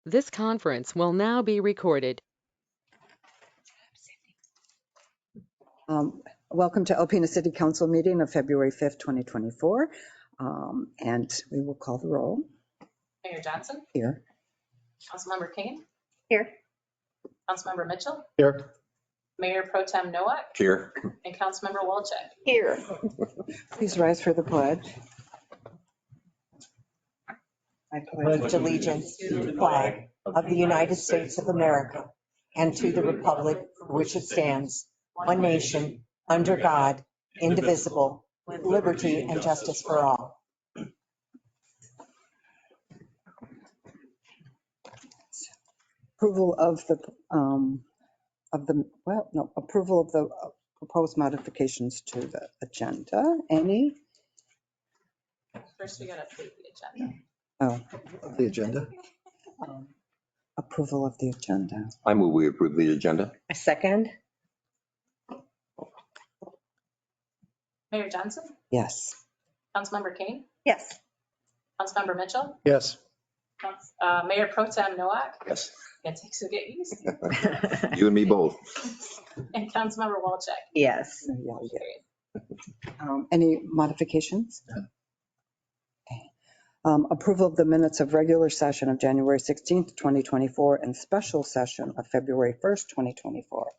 This conference will now be recorded. Welcome to Alpena City Council meeting of February 5th, 2024. And we will call the roll. Mayor Johnson? Here. Councilmember Kane? Here. Councilmember Mitchell? Here. Mayor Pro Tem Nowak? Here. And Councilmember Walczak? Here. Please rise for the pledge. I Pledge allegiance to the flag of the United States of America and to the republic for which it stands, one nation, under God, indivisible, with liberty and justice for all. Approval of the approval of the proposed modifications to the agenda. Any? First, we got to approve the agenda. Oh, The agenda. approval of the agenda. I move we approve the agenda. A second? Mayor Johnson? Yes. Councilmember Kane? Yes. Councilmember Mitchell? Yes. Mayor Pro Tem Nowak? Yes. It takes to get used to. You and me both. And Councilmember Walczak? Yes. Yeah. Any modifications? Okay. Approval of the minutes of regular session of January 16th, 2024 and special session of February 1st, 2024.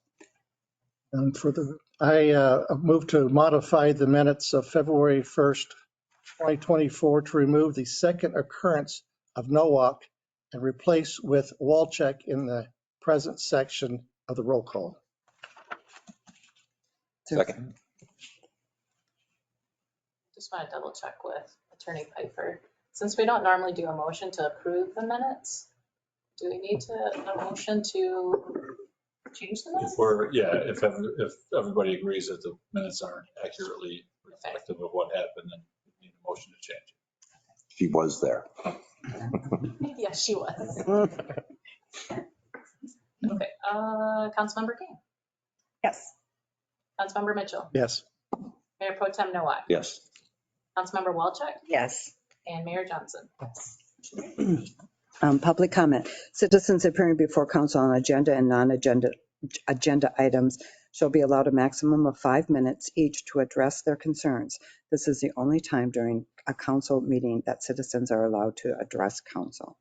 I move to modify the minutes of February 1st, 2024 to remove the second occurrence of Nowak and replace with Walczak in the present section of the roll call. Second. Just want to double check with Attorney Piper. Since we don't normally do a motion to approve the minutes, do we need a motion to change the minutes? If everybody agrees that the minutes aren't accurately reflective of what happened, then we need a motion to change. She was there. Yes, she was. Okay, Councilmember King? Yes. Councilmember Mitchell? Yes. Mayor Pro Tem Nowak? Yes. Councilmember Walczak? Yes. And Mayor Johnson? Public comment. Citizens appearing before council on agenda and non-agenda items shall be allowed a maximum of 5 minutes each to address their concerns. This is the only time during a council meeting that citizens are allowed to address council.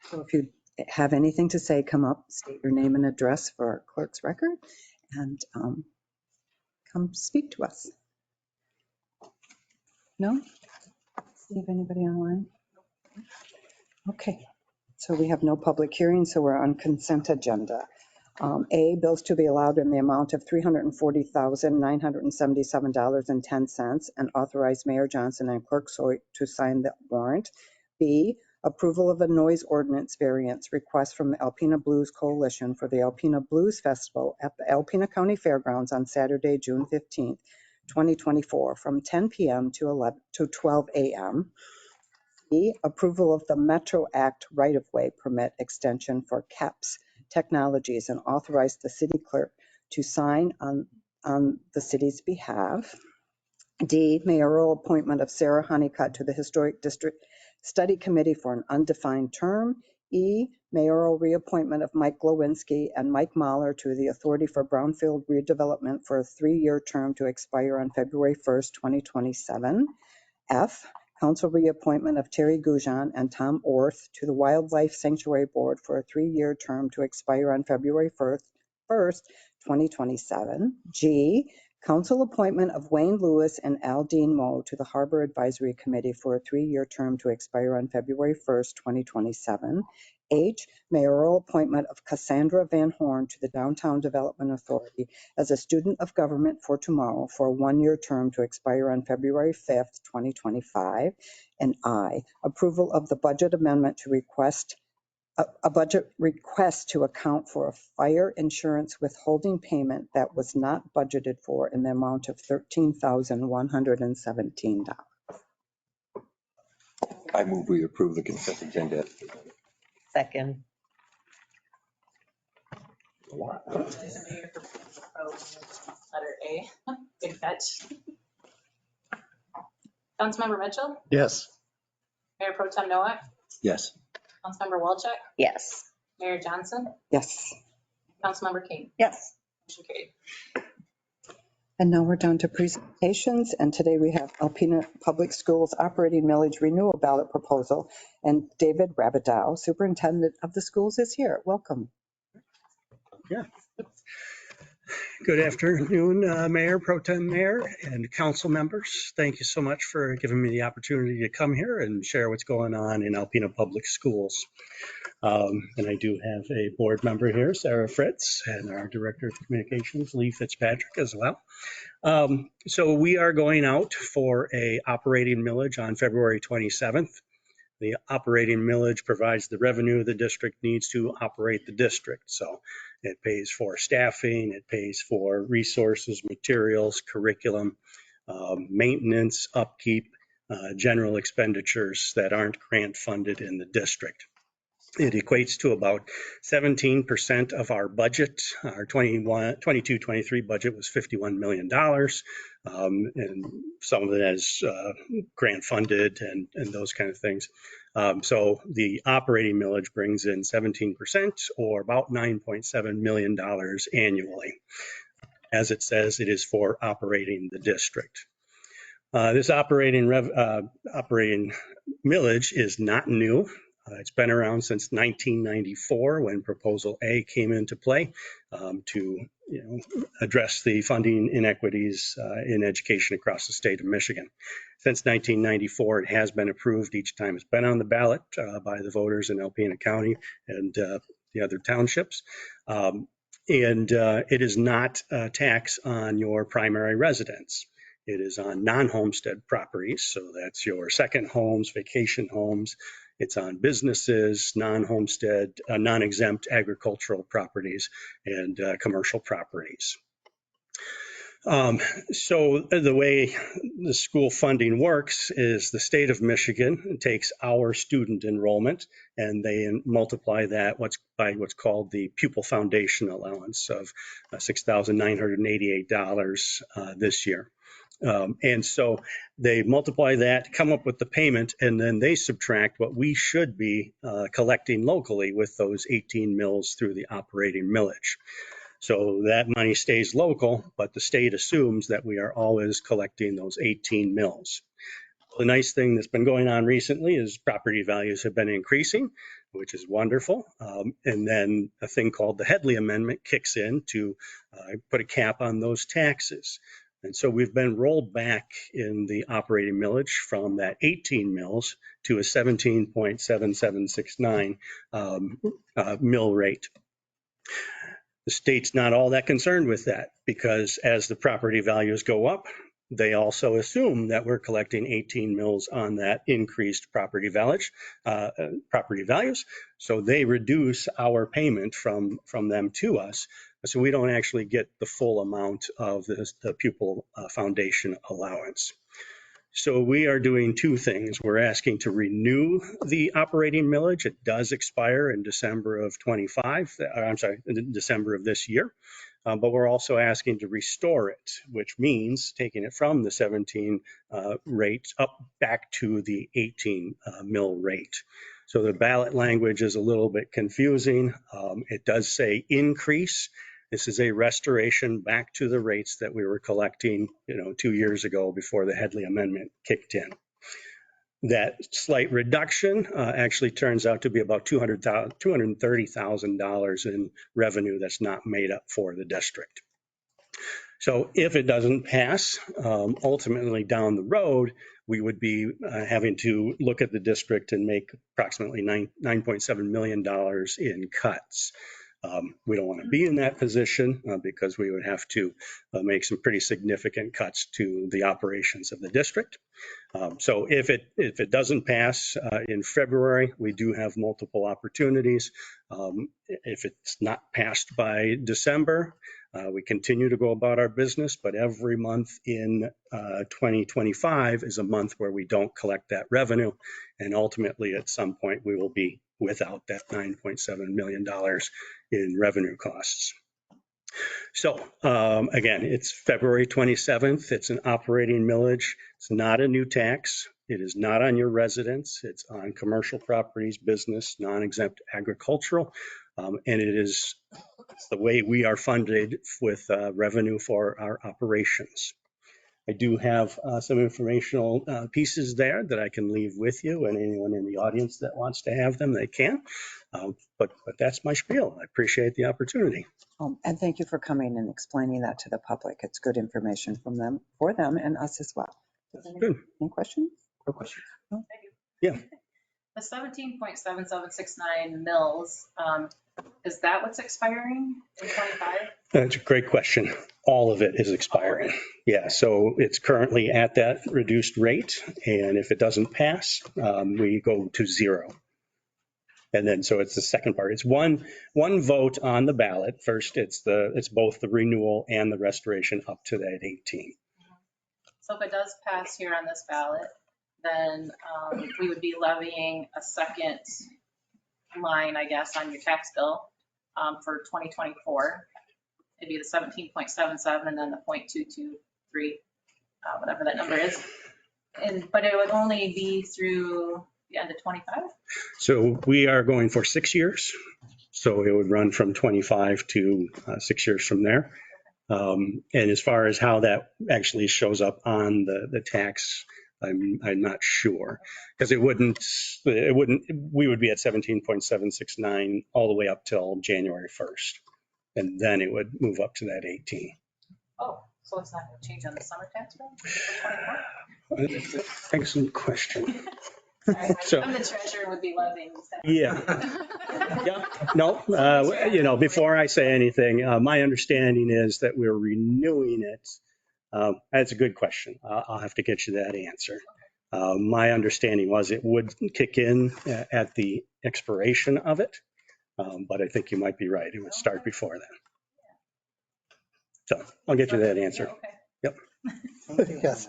So if you have anything to say, come up, state your name and address for our clerk's record, and come speak to us. No? See if anybody online? Okay, so we have no public hearing, so we're on consent agenda. A, bills to be allowed in the amount of $340,977.10 and authorize Mayor Johnson and Clerk Soik to sign the warrant. B, approval of a noise ordinance variance request from the Alpena Blues Coalition for the Alpena Blues Festival at the Alpena County Fairgrounds on Saturday, June 15th, 2024 from 10 p.m. to 12 a.m. B, approval of the Metro Act right-of-way permit extension for KEPS Technologies and authorize the city clerk to sign on the city's behalf. D, mayoral appointment of Sarah Honeycutt to the Historic District Study Committee for an undefined term. E, mayoral reappointment of Mike Glowinski and Mike Mahler to the Authority for Brownfield Redevelopment for a 3-year term to expire on February 1st, 2027. F, council reappointment of Terry Gougeon and Tom Orth to the Wildlife Sanctuary Board for a 3-year term to expire on February 1st, 2027. G, council appointment of Wayne Lewis and Al Dean Moe to the Harbor Advisory Committee for a 3-year term to expire on February 1st, 2027. H, mayoral appointment of Cassandra Van Horn to the Downtown Development Authority as a student of government for tomorrow for a 1-year term to expire on February 5th, 2025. And I, approval of the budget amendment to request a budget request to account for a fire insurance withholding payment that was not budgeted for in the amount of $13,117. I move we approve the consent agenda. Second. Letter A, big catch. Councilmember Mitchell? Yes. Mayor Pro Tem Nowak? Yes. Councilmember Walchuk, Yes. Mayor Johnson, Yes. Councilmember King. Yes. Motion carried. And now we're down to presentations, and today we have Alpena Public Schools Operating Millage Renewal Ballot Proposal, and David Rabidow, Superintendent of the Schools, is here. Welcome. Good afternoon, Mayor, Pro Tem Mayor, and council members. Thank you so much for giving me the opportunity to come here and share what's going on in Alpena Public Schools. And I do have a board member here, Sarah Fritz, and our Director of Communications, Lee Fitzpatrick, as well. So we are going out for a operating millage on February 27th. The operating millage provides the revenue the district needs to operate the district. So it pays for staffing, it pays for resources, materials, curriculum, maintenance, upkeep, general expenditures that aren't grant funded in the district. It equates to about 17% of our budget. Our 22-23 budget was $51 million. And some of it is grant funded and those kind of things. So the operating millage brings in 17% or about $9.7 million annually. As it says, it is for operating the district. This operating millage is not new. It's been around since 1994 when Proposal A came into play to address the funding inequities in education across the state of Michigan. Since 1994, it has been approved each time it's been on the ballot by the voters in Alpena County and the other townships. And it is not a tax on your primary residence. It is on non-homestead properties, so that's your second homes, vacation homes. It's on businesses, non-homestead, non-exempt agricultural properties, and commercial properties. So the way the school funding works is the state of Michigan takes our student enrollment and they multiply that by what's called the pupil foundation allowance of $6,988 this year. And so they multiply that, come up with the payment, and then they subtract what we should be collecting locally with those 18 mills through the operating millage. So that money stays local, but the state assumes that we are always collecting those 18 mills. The nice thing that's been going on recently is property values have been increasing, which is wonderful. And then a thing called the Headley Amendment kicks in to put a cap on those taxes. And so we've been rolled back in the operating millage from that 18 mills to a 17.7769 mill rate. The state's not all that concerned with that because as the property values go up, they also assume that we're collecting 18 mills on that increased property values. So they reduce our payment from them to us. So we don't actually get the full amount of the pupil foundation allowance. So we are doing two things. We're asking to renew the operating millage. It does expire in December of December of this year. But we're also asking to restore it, which means taking it from the 17 rate up back to the 18 mill rate. So the ballot language is a little bit confusing. It does say increase. This is a restoration back to the rates that we were collecting, 2 years ago before the Headley Amendment kicked in. That slight reduction actually turns out to be about $230,000 in revenue that's not made up for the district. So if it doesn't pass, ultimately down the road, we would be having to look at the district and make approximately $9.7 million in cuts. We don't want to be in that position because we would have to make some pretty significant cuts to the operations of the district. So if it doesn't pass in February, we do have multiple opportunities. If it's not passed by December, we continue to go about our business, but every month in 2025 is a month where we don't collect that revenue. And ultimately, at some point, we will be without that $9.7 million in revenue costs. So again, it's February 27th. It's an operating millage. It's not a new tax. It is not on your residence. It's on commercial properties, business, non-exempt agricultural. And it's the way we are funded with revenue for our operations. I do have some informational pieces there that I can leave with you, and anyone in the audience that wants to have them, they can. But that's my spiel. I appreciate the opportunity. And thank you for coming and explaining that to the public. It's good information from them, for them and us as well. Good. Any questions? No question. Yeah. The 17.7769 mils, is that what's expiring in 25? That's a great question. All of it is expiring. Yeah, so it's currently at that reduced rate, and if it doesn't pass, we go to zero. And then, so it's the second part. It's one vote on the ballot. First, it's both the renewal and the restoration up to that 18. So if it does pass here on this ballot, then we would be levying a second line, I guess, on your tax bill for 2024. It'd be the 17.77 and then the 0.223, whatever that number is. But it would only be through the end of 25? So we are going for 6 years. So it would run from 25 to 6 years from there. And as far as how that actually shows up on the tax, I'm not sure, because it wouldn't, we would be at 17.769 all the way up till January 1st. And then it would move up to that 18. Oh, so it's not going to change on the summer tax bill for 24? Excellent question. So, I'm the treasurer, would be levying. Yeah. Yeah. No, before I say anything, my understanding is that we're renewing it. That's a good question. I'll have to get you that answer. My understanding was it would kick in at the expiration of it, but I think you might be right. It would start before then. So I'll get you that answer. Okay. Yep. Yes.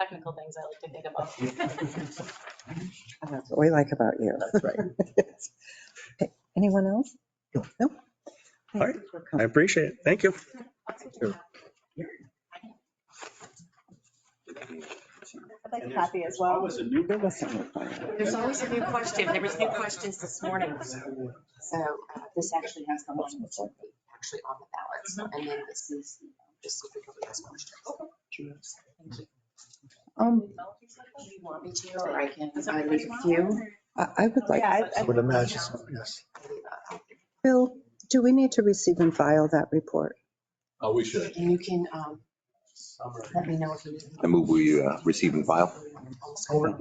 Technical things I like to think about. That's what we like about you. That's right. Okay, anyone else? No? All right. I appreciate it. Thank you. I'd like a copy as well. There's always a new question. There was new questions this morning. So this actually has the ones that are actually on the ballots. And then this is just if everybody has questions. Thank you. Do you want me to, or I can leave a few? I would like, I would imagine so, yes. Bill, do we need to receive and file that report? Oh, we should. And you can let me know if you need. I move we receive and file.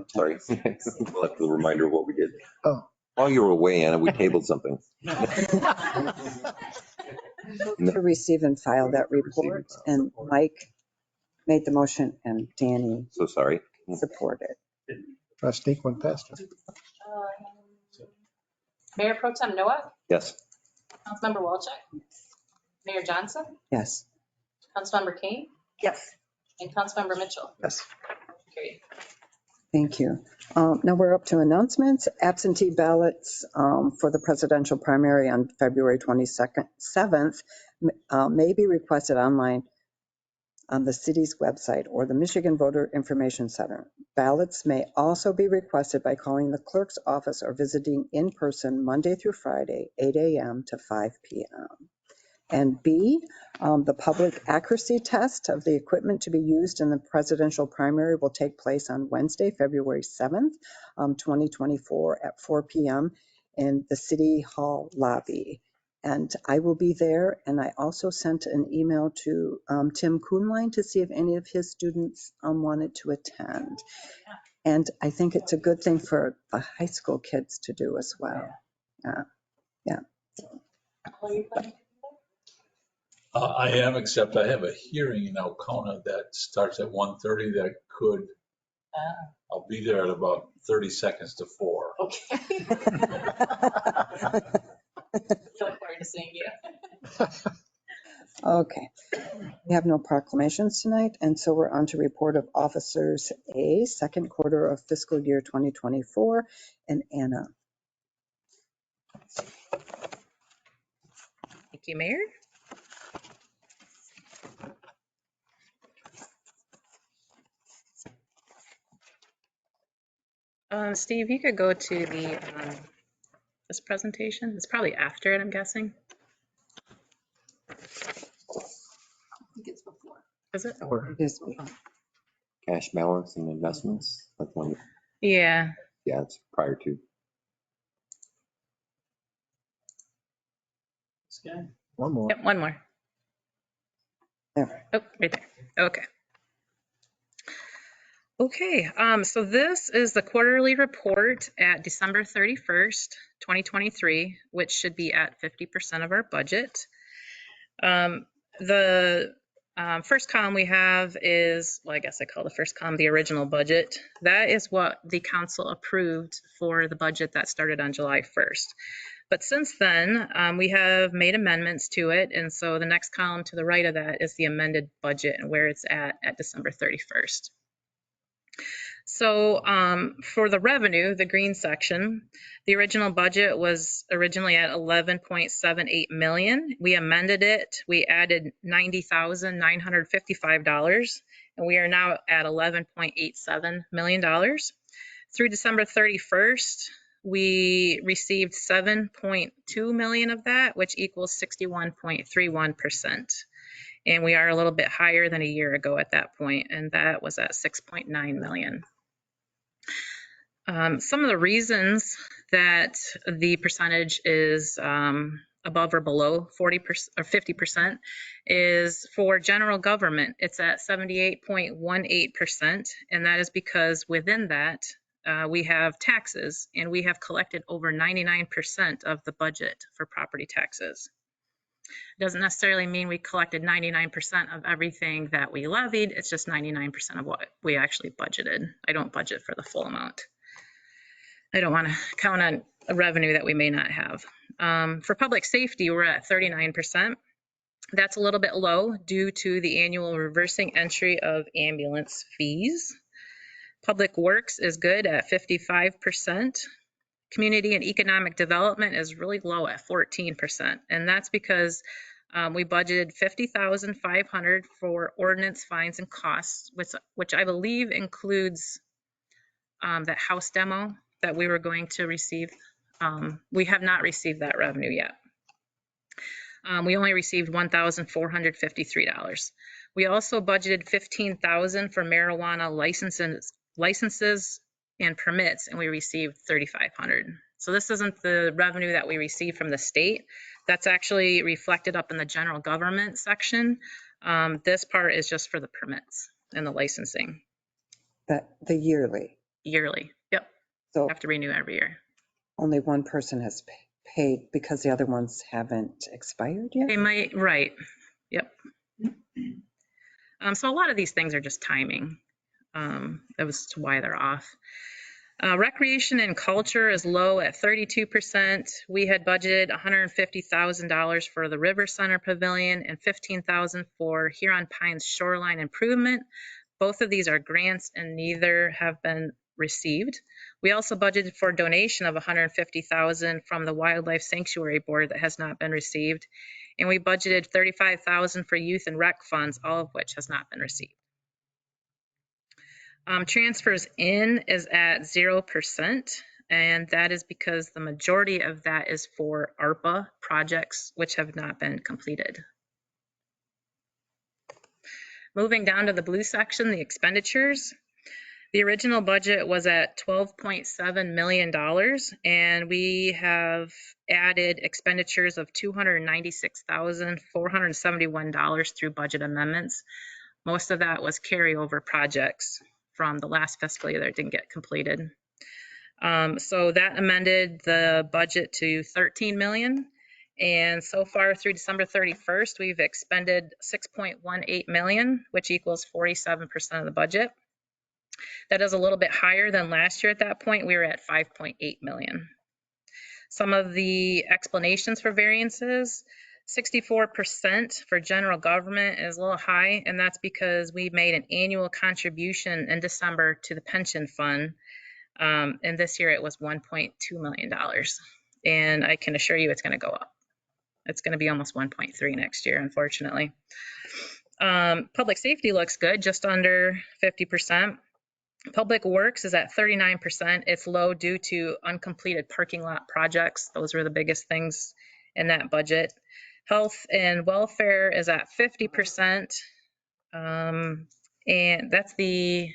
Sorry. We'll have the reminder of what we did. Oh. While you were away, Anna, we tabled something. To receive and file that report, and Mike made the motion and Danny So sorry. supported. I sneak one past her. Mayor Pro Tem Noah, Yes. Councilmember Walczak, Mayor Johnson, Yes. Councilmember Kane, Yes. and Councilmember Mitchell. Yes. Carried. Thank you. Now we're up to announcements. Absentee ballots for the presidential primary on February 7th may be requested online on the city's website or the Michigan Voter Information Center. Ballots may also be requested by calling the clerk's office or visiting in person Monday through Friday, 8 a.m. to 5 p.m. And B, the public accuracy test of the equipment to be used in the presidential primary will take place on Wednesday, February 7th, 2024 at 4 p.m. in the City Hall lobby. And I will be there. And I also sent an email to Tim Kuhnlein to see if any of his students wanted to attend. And I think it's a good thing for the high school kids to do as well. Yeah. I am, except I have a hearing in Alpena that starts at 1:30 that could, I'll be there at about 30 seconds to 4. Okay. Look forward to seeing you. Okay. We have no proclamations tonight, and so we're on to report of officers A, second quarter of fiscal year 2024, and Anna. Thank you, Mayor. Steve, you could go to the, this presentation. It's probably after it, I'm guessing. I think it's before. Is it? This- Cash balance and investments, that's one, Yeah. yeah, it's prior to. One more. Yep, one more. There. Oh, right there. Okay. Okay, so this is the quarterly report at December 31st, 2023, which should be at 50% of our budget. The first column we have is, well, I guess I call the first column the original budget. That is what the council approved for the budget that started on July 1st. But since then, we have made amendments to it. And so the next column to the right of that is the amended budget and where it's at December 31st. So for the revenue, the green section, the original budget was originally at $11.78 million. We amended it. We added $90,955, and we are now at $11.87 million. Through December 31st, we received $7.2 million of that, which equals 61.31%. And we are a little bit higher than a year ago at that point, and that was at $6.9 million. Some of the reasons that the percentage is above or below 40% or 50% is for general government. It's at 78.18%, and that is because within that we have taxes, and we have collected over 99% of the budget for property taxes. Doesn't necessarily mean we collected 99% of everything that we levied. It's just 99% of what we actually budgeted. I don't budget for the full amount. I don't want to count on a revenue that we may not have. For public safety, we're at 39%. That's a little bit low due to the annual reversing entry of ambulance fees. Public works is good at 55%. Community and economic development is really low at 14%. And that's because we budgeted $50,500 for ordinance fines and costs, which I believe includes that house demo that we were going to receive. We have not received that revenue yet. We only received $1,453. We also budgeted $15,000 for marijuana licenses and permits, and we received $3,500. So this isn't the revenue that we received from the state. That's actually reflected up in the general government section. This part is just for the permits and the licensing. The yearly. Yearly, yep. So Have to renew every year. only one person has paid because the other ones haven't expired yet? They might, right, yep. So a lot of these things are just timing as to why they're off. Recreation and culture is low at 32%. We had budgeted $150,000 for the River Center Pavilion and $15,000 for Huron Pines Shoreline Improvement. Both of these are grants and neither have been received. We also budgeted for a donation of $150,000 from the Wildlife Sanctuary Board that has not been received. And we budgeted $35,000 for youth and rec funds, all of which has not been received. Transfers in is at 0%, and that is because the majority of that is for ARPA projects, which have not been completed. Moving down to the blue section, the expenditures. The original budget was at $12.7 million, and we have added expenditures of $296,471 through budget amendments. Most of that was carryover projects from the last fiscal year that didn't get completed. So that amended the budget to $13 million. And so far through December 31st, we've expended $6.18 million, which equals 47% of the budget. That is a little bit higher than last year at that point. We were at $5.8 million. Some of the explanations for variances, 64% for general government is a little high, and that's because we made an annual contribution in December to the pension fund, and this year it was $1.2 million. And I can assure you it's going to go up. It's going to be almost 1.3 next year, unfortunately. Public safety looks good, just under 50%. Public Works is at 39%. It's low due to uncompleted parking lot projects. Those were the biggest things in that budget. Health and Welfare is at 50%. And that's the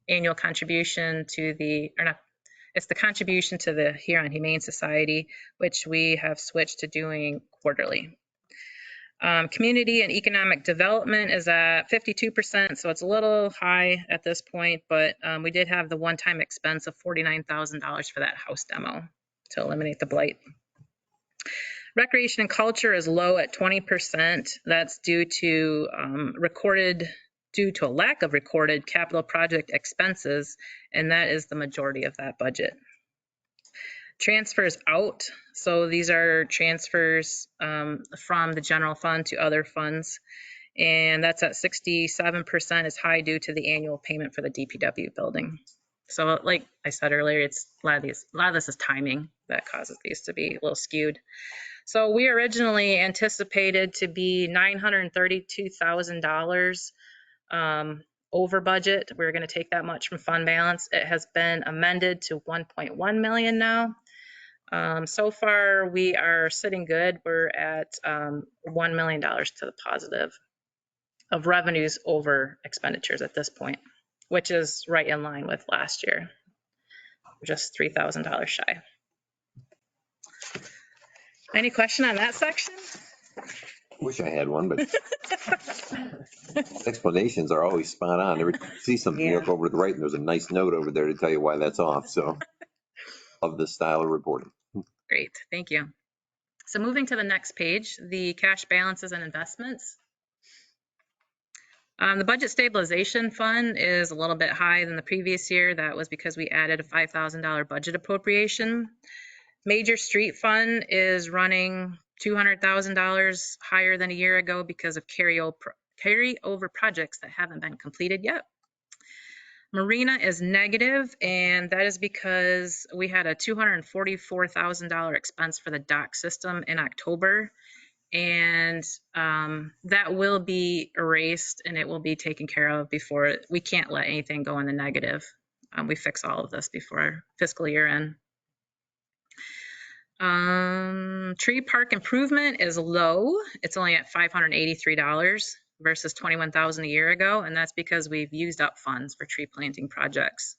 annual contribution to the, or not, it's the contribution to the Huron Humane Society, which we have switched to doing quarterly. Community and Economic Development is at 52%, so it's a little high at this point, but we did have the one-time expense of $49,000 for that house demo to eliminate the blight. Recreation and Culture is low at 20%. That's due to a lack of recorded capital project expenses, and that is the majority of that budget. Transfers out, so these are transfers from the general fund to other funds, and that's at 67%. Is high due to the annual payment for the DPW building. So like I said earlier, it's a lot of this is timing that causes these to be a little skewed. So we originally anticipated to be $932,000 over budget. We're going to take that much from fund balance. It has been amended to 1.1 million now. So far, we are sitting good. We're at $1 million to the positive of revenues over expenditures at this point, which is right in line with last year. We're just $3,000 shy. Any question on that section? Wish I had one, but explanations are always spot on. Every see something, you look over to the right, and there's a nice note over there to tell you why that's off. So, love this style of reporting. Great, thank you. So moving to the next page, the cash balances and investments. The budget stabilization fund is a little bit higher than the previous year. That was because we added a $5,000 budget appropriation. Major street fund is running $200,000 higher than a year ago because of carryover projects that haven't been completed yet. Marina is negative, and that is because we had a $244,000 expense for the dock system in October, and that will be erased and it will be taken care of before. We can't let anything go in the negative. We fix all of this before fiscal year end. Tree park improvement is low. It's only at $583 versus $21,000 a year ago, and that's because we've used up funds for tree planting projects.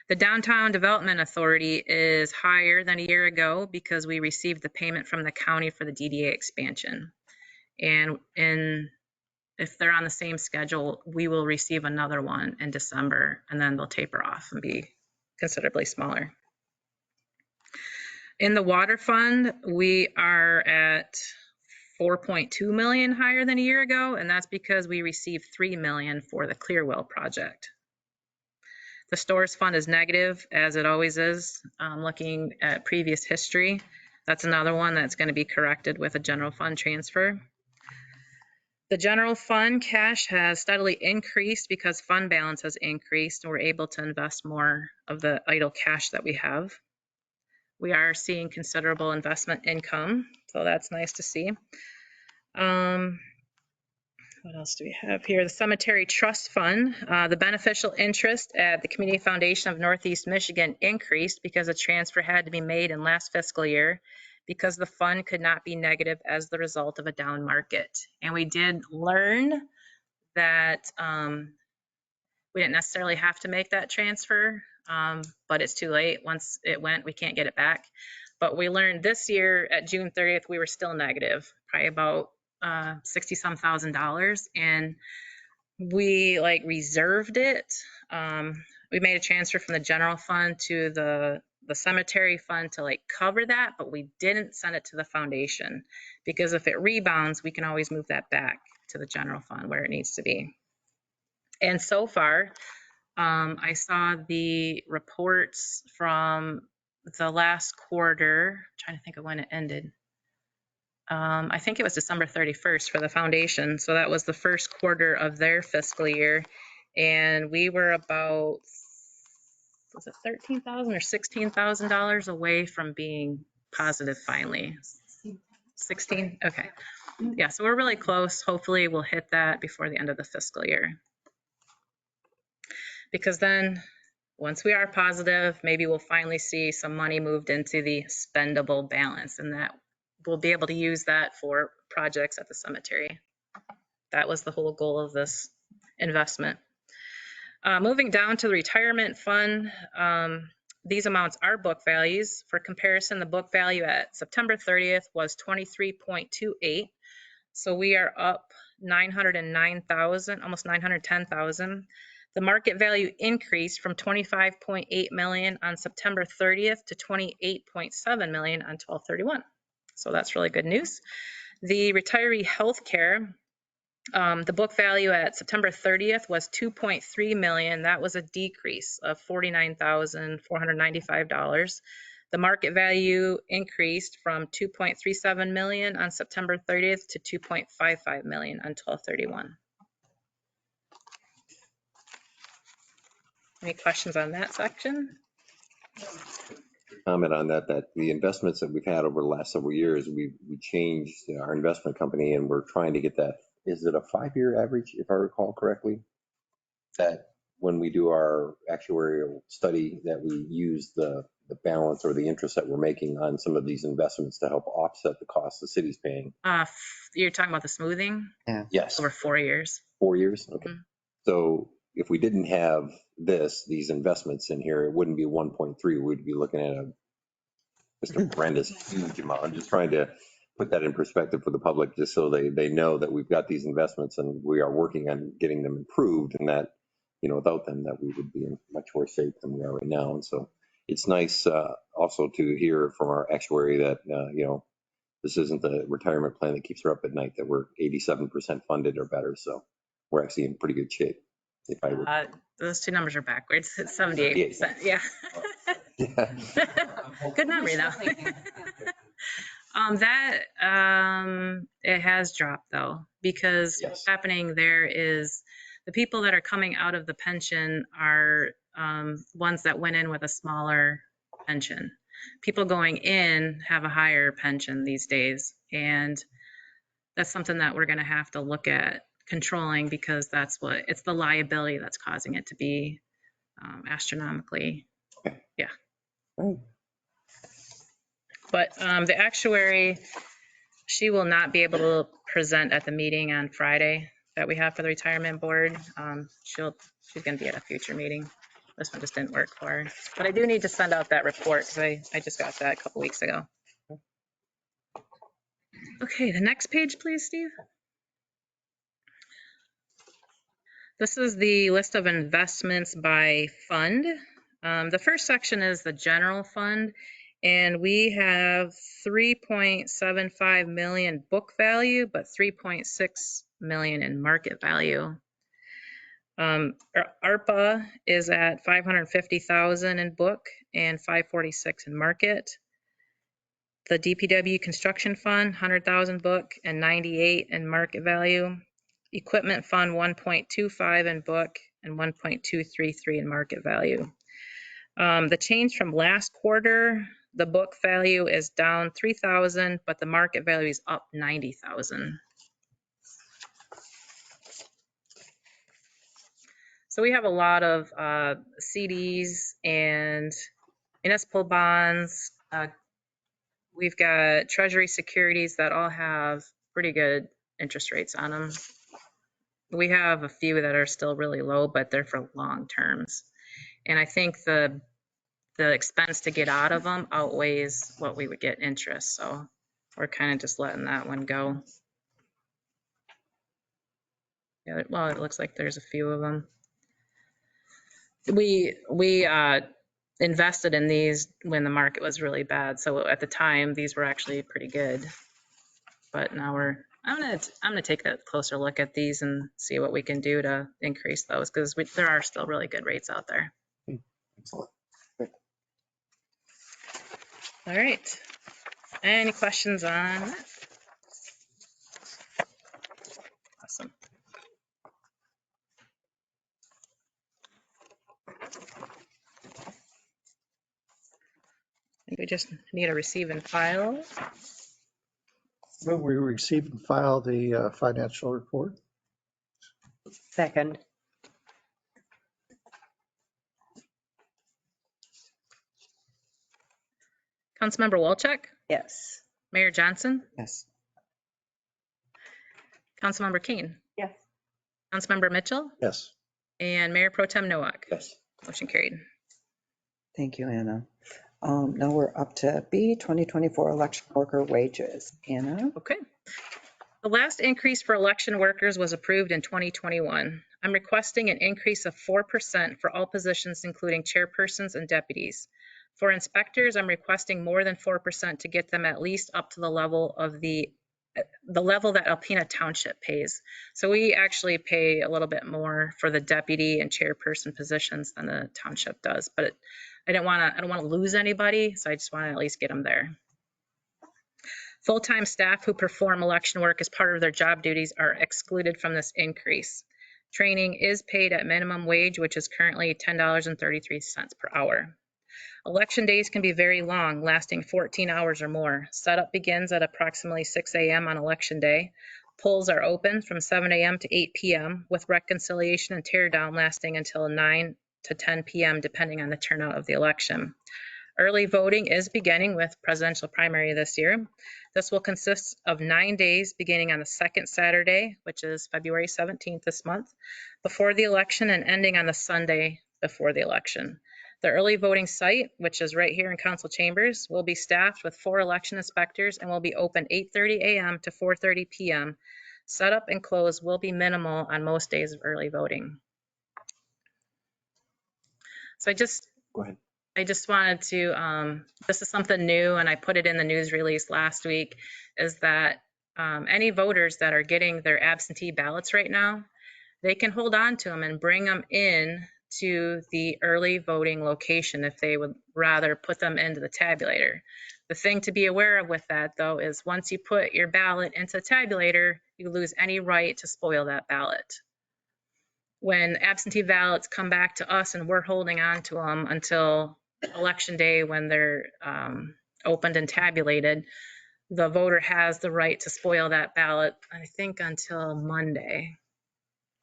The Downtown Development Authority is higher than a year ago because we received the payment from the county for the DDA expansion. And if they're on the same schedule, we will receive another one in December, and then they'll taper off and be considerably smaller. In the water fund, we are at 4.2 million higher than a year ago, and that's because we received 3 million for the Clearwell project. The stores fund is negative, as it always is. Looking at previous history, that's another one that's going to be corrected with a general fund transfer. The general fund cash has steadily increased because fund balance has increased, and we're able to invest more of the idle cash that we have. We are seeing considerable investment income, so that's nice to see. What else do we have here? The Cemetery Trust Fund. The beneficial interest at the Community Foundation of Northeast Michigan increased because a transfer had to be made in last fiscal year because the fund could not be negative as the result of a down market. And we did learn that we didn't necessarily have to make that transfer, but it's too late. Once it went, we can't get it back. But we learned this year at June 30th, we were still negative, probably about $60-some thousand, and we reserved it. We made a transfer from the general fund to the cemetery fund to cover that, but we didn't send it to the foundation because if it rebounds, we can always move that back to the general fund where it needs to be. And so far, I saw the reports from the last quarter. I'm trying to think of when it ended. I think it was December 31st for the foundation. So that was the first quarter of their fiscal year. And we were about, was it $13,000 or $16,000 away from being positive finally? 16? Okay. Yeah, so we're really close. Hopefully we'll hit that before the end of the fiscal year. Because then, once we are positive, maybe we'll finally see some money moved into the spendable balance, and that we'll be able to use that for projects at the cemetery. That was the whole goal of this investment. Moving down to the retirement fund, these amounts are book values. For comparison, the book value at September 30th was 23.28. So we are up 909,000, almost 910,000. The market value increased from 25.8 million on September 30th to 28.7 million on 12/31. So that's really good news. The retiree healthcare, the book value at September 30th was 2.3 million. That was a decrease of $49,495. The market value increased from 2.37 million on September 30th to 2.55 million on 12/31. Any questions on that section? Comment on that the investments that we've had over the last several years, we changed our investment company, and we're trying to get that. Is it a 5-year average, if I recall correctly? That when we do our actuarial study, that we use the balance or the interest that we're making on some of these investments to help offset the cost the city's paying. You're talking about the smoothing? Yeah. Yes. Over 4 years. 4 years? Okay. So if we didn't have these investments in here, it wouldn't be 1.3. We'd be looking at just a horrendous huge amount. I'm just trying to put that in perspective for the public, just so they know that we've got these investments and we are working on getting them improved, and that, without them, that we would be in much worse shape than we are right now. And so it's nice also to hear from our actuary that, this isn't the retirement plan that keeps her up at night, that we're 87% funded or better. So we're actually in pretty good shape. If I were. Those two numbers are backwards. It's 78%. Yeah. Yeah. Good memory though. It has dropped though, because Yes. what's happening there is the people that are coming out of the pension are ones that went in with a smaller pension. People going in have a higher pension these days, and that's something that we're going to have to look at controlling, because it's the liability that's causing it to be astronomically. Yeah. Right. But the actuary, she will not be able to present at the meeting on Friday that we have for the retirement board. She's going to be at a future meeting. This one just didn't work for her. But I do need to send out that report, because I just got that a couple weeks ago. Okay, the next page, please, Steve. This is the list of investments by fund. The first section is the general fund, and we have 3.75 million book value, but 3.6 million in market value. ARPA is at 550,000 in book and 546 in market. The DPW construction fund, 100,000 book and 98 in market value. Equipment fund, 1.25 in book and 1.233 in market value. The change from last quarter, the book value is down 3,000, but the market value is up 90,000. So we have a lot of CDs and municipal bonds. We've got treasury securities that all have pretty good interest rates on them. We have a few that are still really low, but they're for long terms. And I think the expense to get out of them outweighs what we would get interest. So we're kind of just letting that one go. Yeah, well, it looks like there's a few of them. We invested in these when the market was really bad. So at the time, these were actually pretty good. But now I'm gonna take a closer look at these and see what we can do to increase those, because there are still really good rates out there. Excellent. All right. Any questions on that? Awesome. I think we just need to receive and file. Will we receive and file the financial report? Second. Councilmember Wolchek, Yes. Mayor Johnson, Yes. Councilmember Keen, Yes. Councilmember Mitchell, Yes. and Mayor Pro Tem Nowak. Yes. Motion carried. Thank you, Anna. Now we're up to B, 2024 election worker wages. Anna? Okay. The last increase for election workers was approved in 2021. I'm requesting an increase of 4% for all positions, including chairpersons and deputies. For inspectors, I'm requesting more than 4% to get them at least up to the level that Alpena Township pays. So we actually pay a little bit more for the deputy and chairperson positions than the township does, but I don't want to lose anybody, so I just want to at least get them there. Full-time staff who perform election work as part of their job duties are excluded from this increase. Training is paid at minimum wage, which is currently $10.33 per hour. Election days can be very long, lasting 14 hours or more. Setup begins at approximately 6 a.m. on election day. Polls are open from 7 a.m. to 8 p.m., with reconciliation and teardown lasting until 9 to 10 p.m., depending on the turnout of the election. Early voting is beginning with presidential primary this year. This will consist of 9 days beginning on the second Saturday, which is February 17th this month, before the election, and ending on the Sunday before the election. The early voting site, which is right here in council chambers, will be staffed with 4 election inspectors and will be open 8:30 a.m. to 4:30 p.m. Setup and close will be minimal on most days of early voting. So Go ahead. I just wanted to, this is something new, and I put it in the news release last week, is that any voters that are getting their absentee ballots right now, they can hold on to them and bring them in to the early voting location if they would rather put them into the tabulator. The thing to be aware of with that, though, is once you put your ballot into the tabulator, you lose any right to spoil that ballot. When absentee ballots come back to us and we're holding on to them until election day when they're opened and tabulated, the voter has the right to spoil that ballot, I think, until Monday.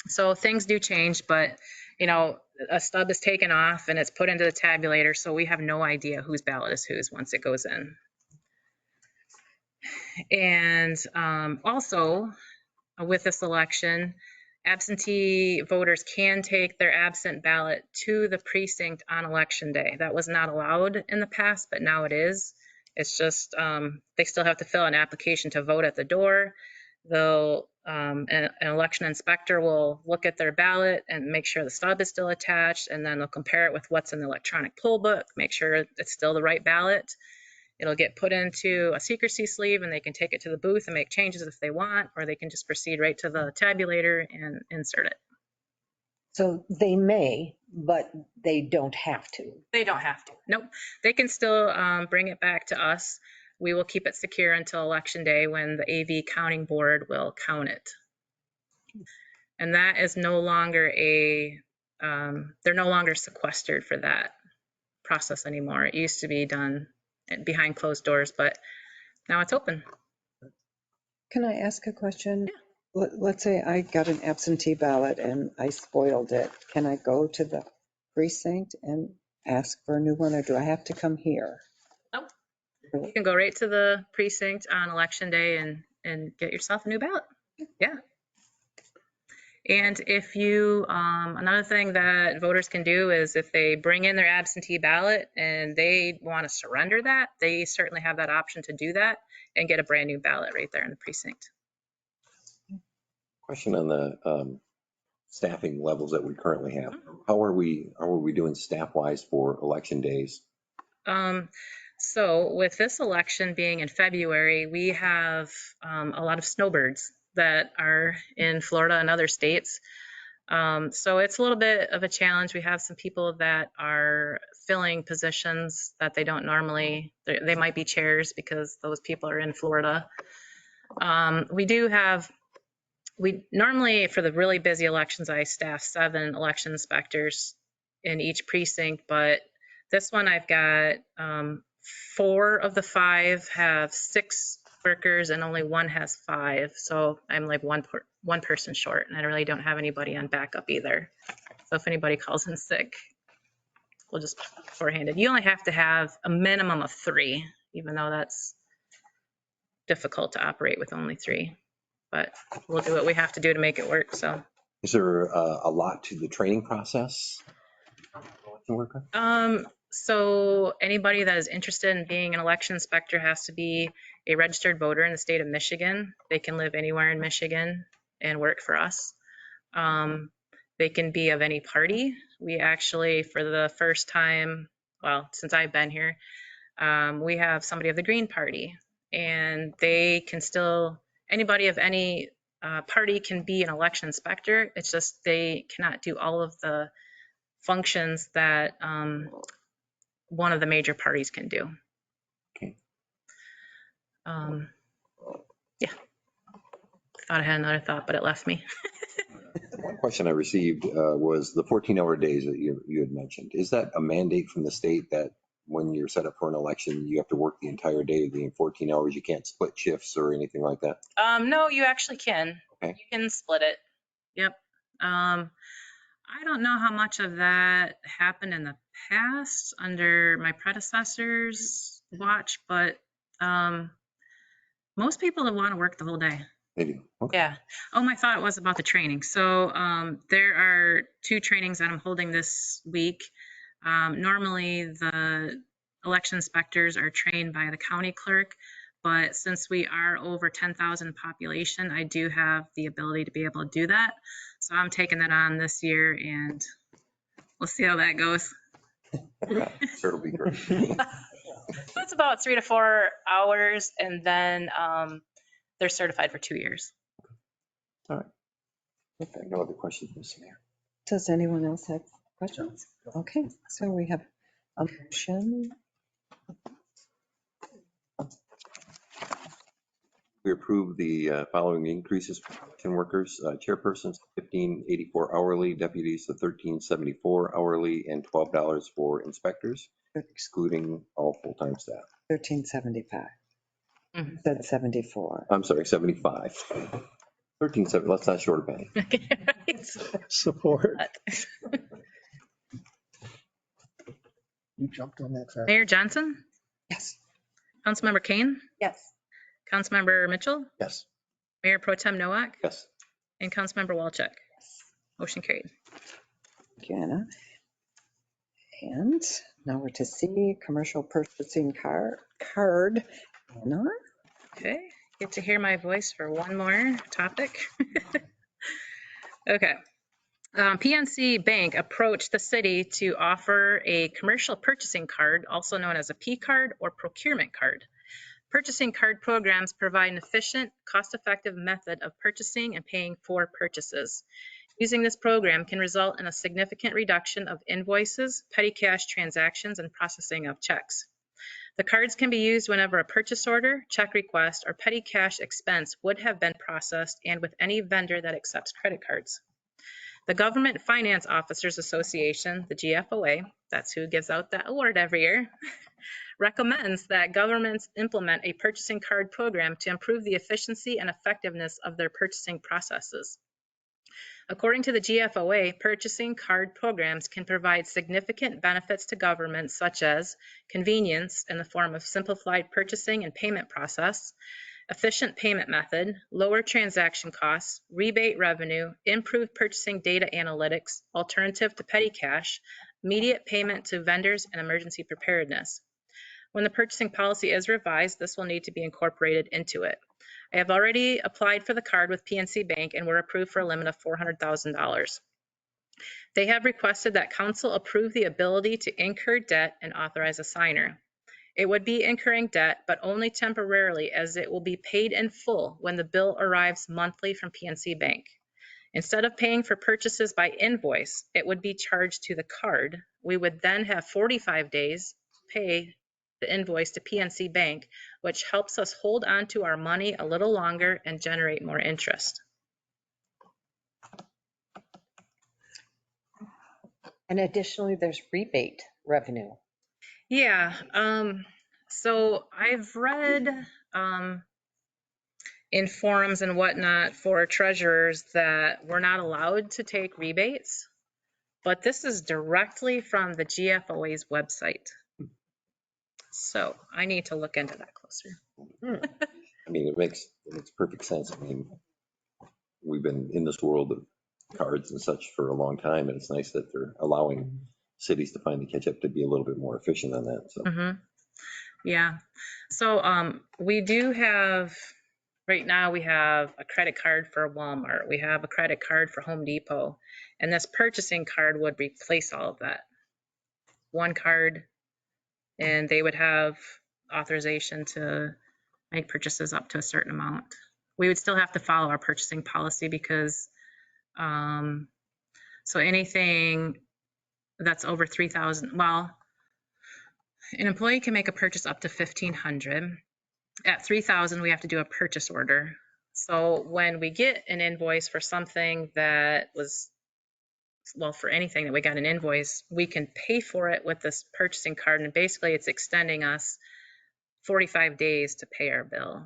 So things do change, but a stub is taken off and it's put into the tabulator, so we have no idea whose ballot is whose once it goes in. And also with this election, absentee voters can take their absent ballot to the precinct on election day. That was not allowed in the past, but now it is. It's just they still have to fill an application to vote at the door. An election inspector will look at their ballot and make sure the stub is still attached, and then they'll compare it with what's in the electronic poll book, make sure it's still the right ballot. It'll get put into a secrecy sleeve and they can take it to the booth and make changes if they want, or they can just proceed right to the tabulator and insert it. So they may, but they don't have to. They don't have to. Nope. They can still bring it back to us. We will keep it secure until election day when the AV counting board will count it. And that is no longer they're no longer sequestered for that process anymore. It used to be done behind closed doors, but now it's open. Can I ask a question? Yeah. Let's say I got an absentee ballot and I spoiled it. Can I go to the precinct and ask for a new one, or do I have to come here? Nope. You can go right to the precinct on election day and get yourself a new ballot. Yeah. And if you, another thing that voters can do is if they bring in their absentee ballot and they want to surrender that, they certainly have that option to do that and get a brand new ballot right there in the precinct. Question on the staffing levels that we currently have. How are we doing staff-wise for election days? So with this election being in February, we have a lot of snowbirds that are in Florida and other states. So it's a little bit of a challenge. We have some people that are filling positions that they don't normally, they might be chairs because those people are in Florida. We normally, for the really busy elections, I staff 7 election inspectors in each precinct, but this one I've got 4 of the 5 have 6 workers and only 1 has 5. So I'm like one person short, and I really don't have anybody on backup either. So if anybody calls in sick, we'll just forehand it. You only have to have a minimum of 3. even though that's difficult to operate with only 3. But we'll do what we have to do to make it work, so. Is there a lot to the training process? Election worker? So anybody that is interested in being an election inspector has to be a registered voter in the state of Michigan. They can live anywhere in Michigan and work for us. They can be of any party. We actually, for the first time, well, since I've been here, we have somebody of the Green Party, and they can still, anybody of any party can be an election inspector. It's just they cannot do all of the functions that one of the major parties can do. Okay. Yeah. Thought I had another thought, but it left me. One question I received was the 14-hour days that you had mentioned. Is that a mandate from the state that when you're set up for an election, you have to work the entire day, being 14 hours? You can't split shifts or anything like that? No, you actually can. Okay. You can split it. Yep. I don't know how much of that happened in the past under my predecessor's watch, but most people want to work the whole day. They do. Okay. Yeah. Oh, my thought was about the training. So there are 2 trainings that I'm holding this week. Normally, the election inspectors are trained by the county clerk, but since we are over 10,000 population, I do have the ability to be able to do that. So I'm taking that on this year, and we'll see how that goes. Sure, it'll be great. So it's about 3 to 4 hours, and then they're certified for 2 years. All right. Okay, no other questions, Mr. Mayor. Does anyone else have questions? Okay, so we have a motion. We approve the following increases for election workers: chairpersons $15.84 hourly, deputies to $13.74 hourly, and $12 for inspectors, excluding all full-time staff. 1375. Mhm. Said 74. I'm sorry, 75. 13.7. Let's not short a penny. Support. You jumped on that fast. Mayor Johnson, Yes. Councilmember Kane, Yes. Councilmember Mitchell, Yes. Mayor Pro Tem Nowak, Yes. and Councilmember Walchuk. Motion carried. Jana. And now we're to C, commercial purchasing card. Anna? Okay, get to hear my voice for one more topic. Okay. PNC Bank approached the city to offer a commercial purchasing card, also known as a P card or procurement card. Purchasing card programs provide an efficient, cost-effective method of purchasing and paying for purchases. Using this program can result in a significant reduction of invoices, petty cash transactions, and processing of checks. The cards can be used whenever a purchase order, check request, or petty cash expense would have been processed and with any vendor that accepts credit cards. The Government Finance Officers Association, the GFOA, that's who gives out that award every year, recommends that governments implement a purchasing card program to improve the efficiency and effectiveness of their purchasing processes. According to the GFOA, purchasing card programs can provide significant benefits to governments such as convenience in the form of simplified purchasing and payment process, efficient payment method, lower transaction costs, rebate revenue, improved purchasing data analytics, alternative to petty cash, immediate payment to vendors, and emergency preparedness. When the purchasing policy is revised, this will need to be incorporated into it. I have already applied for the card with PNC Bank and were approved for a limit of $400,000. They have requested that council approve the ability to incur debt and authorize a signer. It would be incurring debt, but only temporarily, as it will be paid in full when the bill arrives monthly from PNC Bank. Instead of paying for purchases by invoice, it would be charged to the card. We would then have 45 days to pay the invoice to PNC Bank, which helps us hold on to our money a little longer and generate more interest. And additionally, there's rebate revenue. Yeah, so I've read in forums and whatnot for treasurers that we're not allowed to take rebates, but this is directly from the GFOA's website. So I need to look into that closer. I mean, it makes perfect sense. I mean, we've been in this world of cards and such for a long time, and it's nice that they're allowing cities to finally catch up to be a little bit more efficient on that. So Yeah. So we do have, right now we have a credit card for Walmart. We have a credit card for Home Depot. And this purchasing card would replace all of that. One card, and they would have authorization to make purchases up to a certain amount. We would still have to follow our purchasing policy because, so anything that's over 3,000, well, an employee can make a purchase up to 1,500. At 3,000, we have to do a purchase order. So when we get an invoice for something that was, well, for anything that we got an invoice, we can pay for it with this purchasing card. And basically it's extending us 45 days to pay our bill.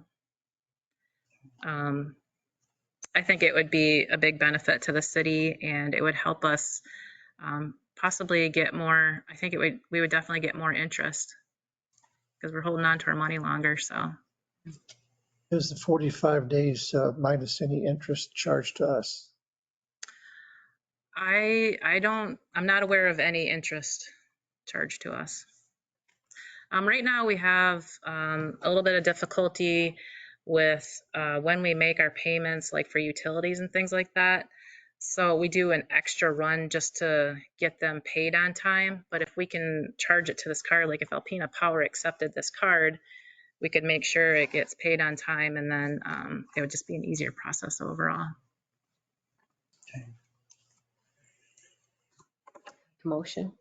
I think it would be a big benefit to the city, and it would help us possibly get more. I think we would definitely get more interest because we're holding on to our money longer. So Is the 45 days minus any interest charged to us? I'm not aware of any interest charged to us. Right now we have a little bit of difficulty with when we make our payments, like for utilities and things like that. So we do an extra run just to get them paid on time. But if we can charge it to this card, like if Alpena Power accepted this card, we could make sure it gets paid on time, and then it would just be an easier process overall. Motion.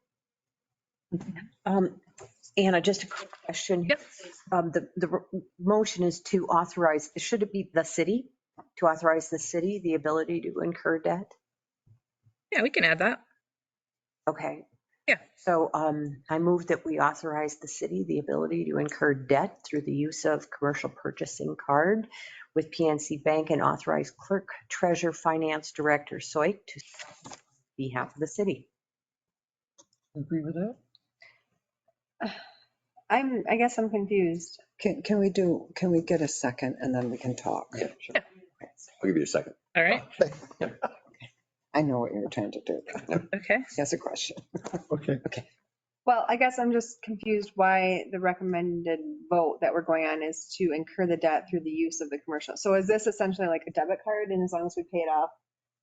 Anna, just a quick question. Yep. The motion is to authorize, should it be the city, to authorize the city the ability to incur debt? Yeah, we can add that. Okay. Yeah. So I move that we authorize the city the ability to incur debt through the use of commercial purchasing card with PNC Bank, and authorize Clerk, Treasurer, Finance Director Soik to on behalf of the city. Agree with that? I guess I'm confused. Can we get a second and then we can talk? yeah, sure. I'll give you a second. All right. I know what you're trying to do. Okay. He has a question. Okay. Well, I guess I'm just confused why the recommended vote that we're going on is to incur the debt through the use of the commercial. So is this essentially like a debit card, and as long as we pay it off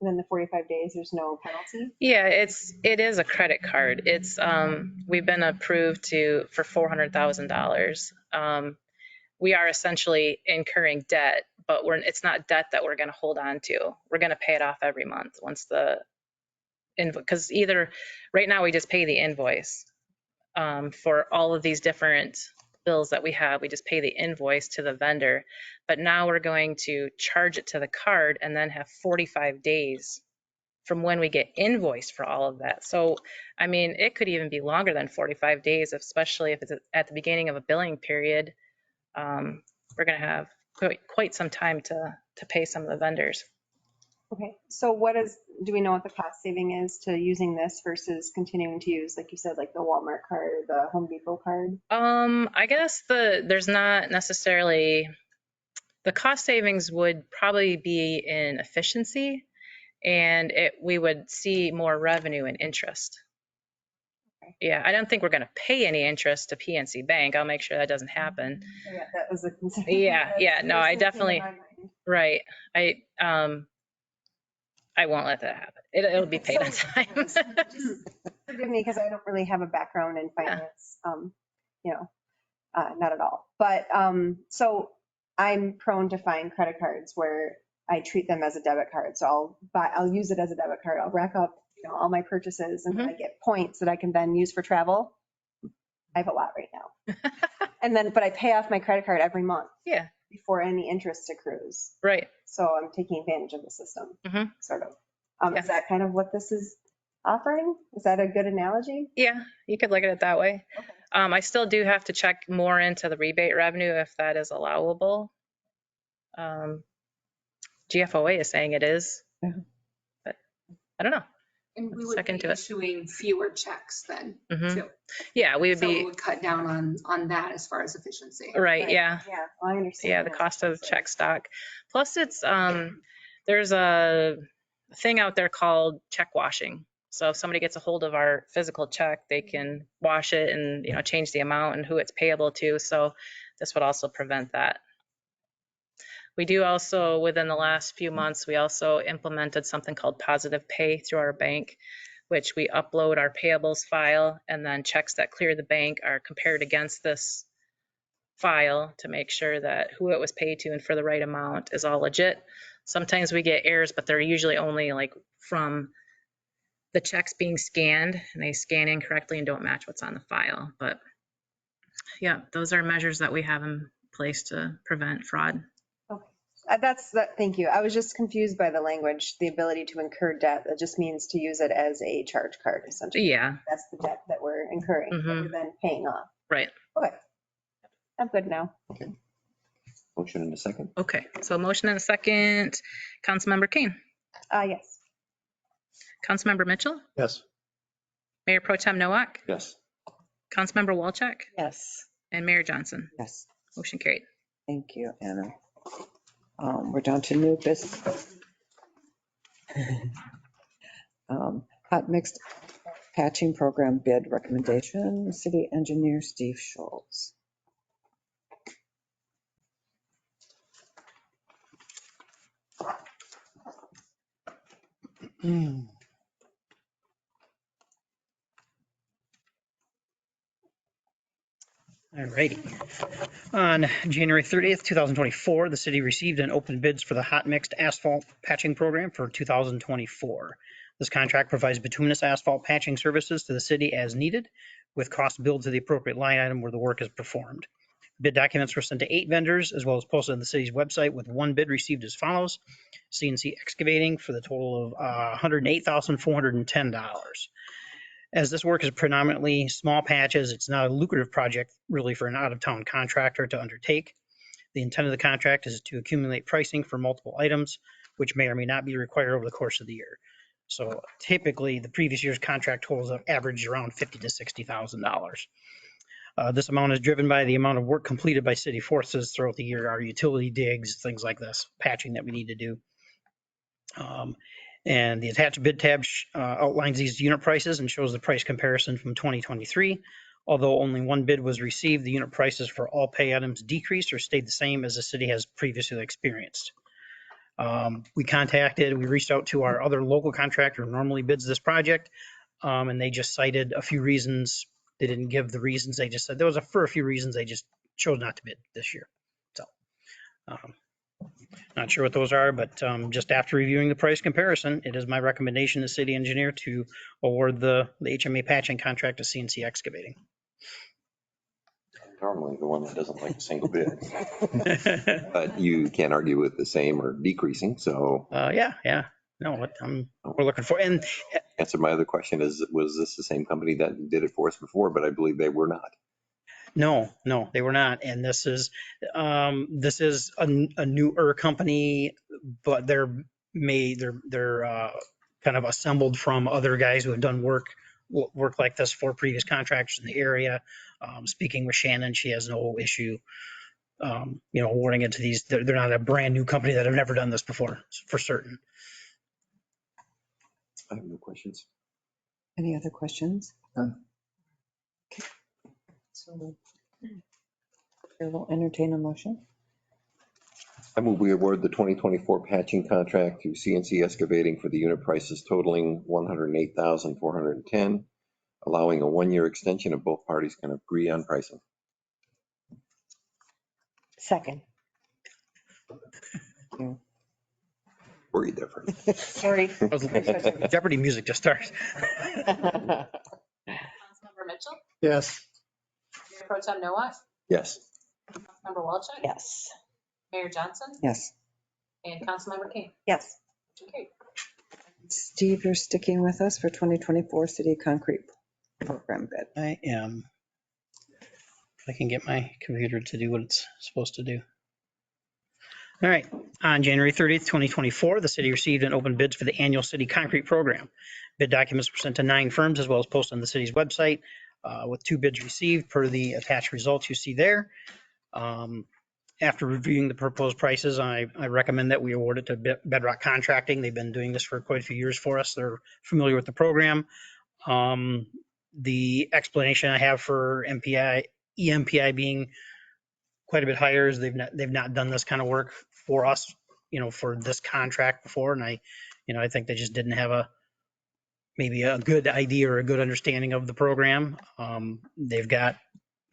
within the 45 days, there's no penalty? Yeah, it is a credit card. It's we've been approved for $400,000. We are essentially incurring debt, but it's not debt that we're going to hold on to. We're going to pay it off every month once the invoice, because either right now we just pay the invoice for all of these different bills that we have. We just pay the invoice to the vendor, but now we're going to charge it to the card and then have 45 days from when we get invoiced for all of that. So, I mean, it could even be longer than 45 days, especially if it's at the beginning of a billing period. We're going to have quite some time to pay some of the vendors. Okay, so do we know what the cost saving is to using this versus continuing to use, like you said, like the Walmart card or the Home Depot card? I guess there's not necessarily, the cost savings would probably be in efficiency, and we would see more revenue and interest. Yeah, I don't think we're going to pay any interest to PNC Bank. I'll make sure that doesn't happen. Yeah, that was a concern. Yeah, no, I definitely, right. I won't let that happen. It'll be paid on time. Forgive me, because I don't really have a background in finance, not at all. But so I'm prone to find credit cards where I treat them as a debit card. So I'll use it as a debit card. I'll rack up all my purchases, and then I get points that I can then use for travel. I have a lot right now. But I pay off my credit card every month. Yeah. Before any interest accrues. Right. So I'm taking advantage of the system, sort of. Yeah. Is that kind of what this is offering? Is that a good analogy? Yeah, you could look at it that way. Okay. I still do have to check more into the rebate revenue if that is allowable. GFOA is saying it is, but I don't know. And we would Second be to it. issuing fewer checks then, Mhm. too. Yeah, we would So it be, would cut down on that as far as efficiency. right, yeah. Yeah, I understand. Yeah, the that. cost of check stock. Plus it's, there's a thing out there called check washing. So if somebody gets a hold of our physical check, they can wash it and, change the amount and who it's payable to. So this would also prevent that. We do also, within the last few months, we also implemented something called positive pay through our bank, which we upload our payables file and then checks that clear the bank are compared against this file to make sure that who it was paid to and for the right amount is all legit. Sometimes we get errors, but they're usually only like from the checks being scanned and they scan incorrectly and don't match what's on the file. But yeah, those are measures that we have in place to prevent fraud. Thank you. I was just confused by the language, the ability to incur debt. That just means to use it as a charge card, essentially. Yeah. That's the debt that we're incurring, that we're then paying off. Right. Okay. I'm good now. Okay. Motion in a second. Okay. So a motion and a second. Councilmember Kane. Yes. Councilmember Mitchell. Yes. Mayor Pro Tem Nowak. Yes. Councilmember Walczak. Yes. And Mayor Johnson. Yes. Motion carried. Thank you, Anna. We're down to new business. Hot mixed patching program bid recommendation, city engineer Steve Schultz. All righty. On January 30th, 2024, the city received and opened bids for the hot mixed asphalt patching program for 2024. This contract provides bituminous asphalt patching services to the city as needed, with cost billed to the appropriate line item where the work is performed. Bid documents were sent to 8 vendors, as well as posted on the city's website, with one bid received as follows: CNC Excavating for the total of $108,410. As this work is predominantly small patches, it's not a lucrative project really for an out-of-town contractor to undertake. The intent of the contract is to accumulate pricing for multiple items, which may or may not be required over the course of the year. So typically, the previous year's contract totals have averaged around $50,000 to $60,000. This amount is driven by the amount of work completed by city forces throughout the year, our utility digs, things like this, patching that we need to do. And the attached bid tab outlines these unit prices and shows the price comparison from 2023. Although only one bid was received, the unit prices for all pay items decreased or stayed the same as the city has previously experienced. We reached out to our other local contractor who normally bids this project, and they just cited a few reasons. They didn't give the reasons. They just said there was for a few reasons they just chose not to bid this year. So not sure what those are, but just after reviewing the price comparison, it is my recommendation to the city engineer to award the HMA patching contract to CNC Excavating. Normally the one that doesn't like a single bid. But you can't argue with the same or decreasing, so. Yeah. No, what we're looking for. And answer my other question is, was this the same company that did it for us before? But I believe they were not. No, they were not. And this is a newer company, but they're kind of assembled from other guys who have done work like this for previous contractors in the area. Speaking with Shannon, she has no issue, awarding it to these. They're not a brand new company that have never done this before, for certain. I have no questions. Any other questions? Okay. So I will entertain a motion. I move we award the 2024 patching contract to CNC Excavating for the unit prices totaling $108,410, allowing a 1-year extension if both parties can agree on pricing. Second. Very different. Sorry. Jeopardy music just started. Councilmember Mitchell. Yes. Mayor Pro Tem Nowak. Yes. Councilmember Walczak. Yes. Mayor Johnson. Yes. And Councilmember King. Yes. Okay. Steve, you're sticking with us for 2024 city concrete program bid. I am. If I can get my computer to do what it's supposed to do. All right. On January 30th, 2024, the city received and opened bids for the annual city concrete program. Bid documents were sent to 9 firms as well as posted on the city's website with 2 bids received per the attached results you see there. After reviewing the proposed prices, I recommend that we award it to Bedrock Contracting. They've been doing this for quite a few years for us. They're familiar with the program. The explanation I have for EMPI being quite a bit higher is they've not done this kind of work for us, for this contract before. And I think they just didn't have maybe a good idea or a good understanding of the program. They've got,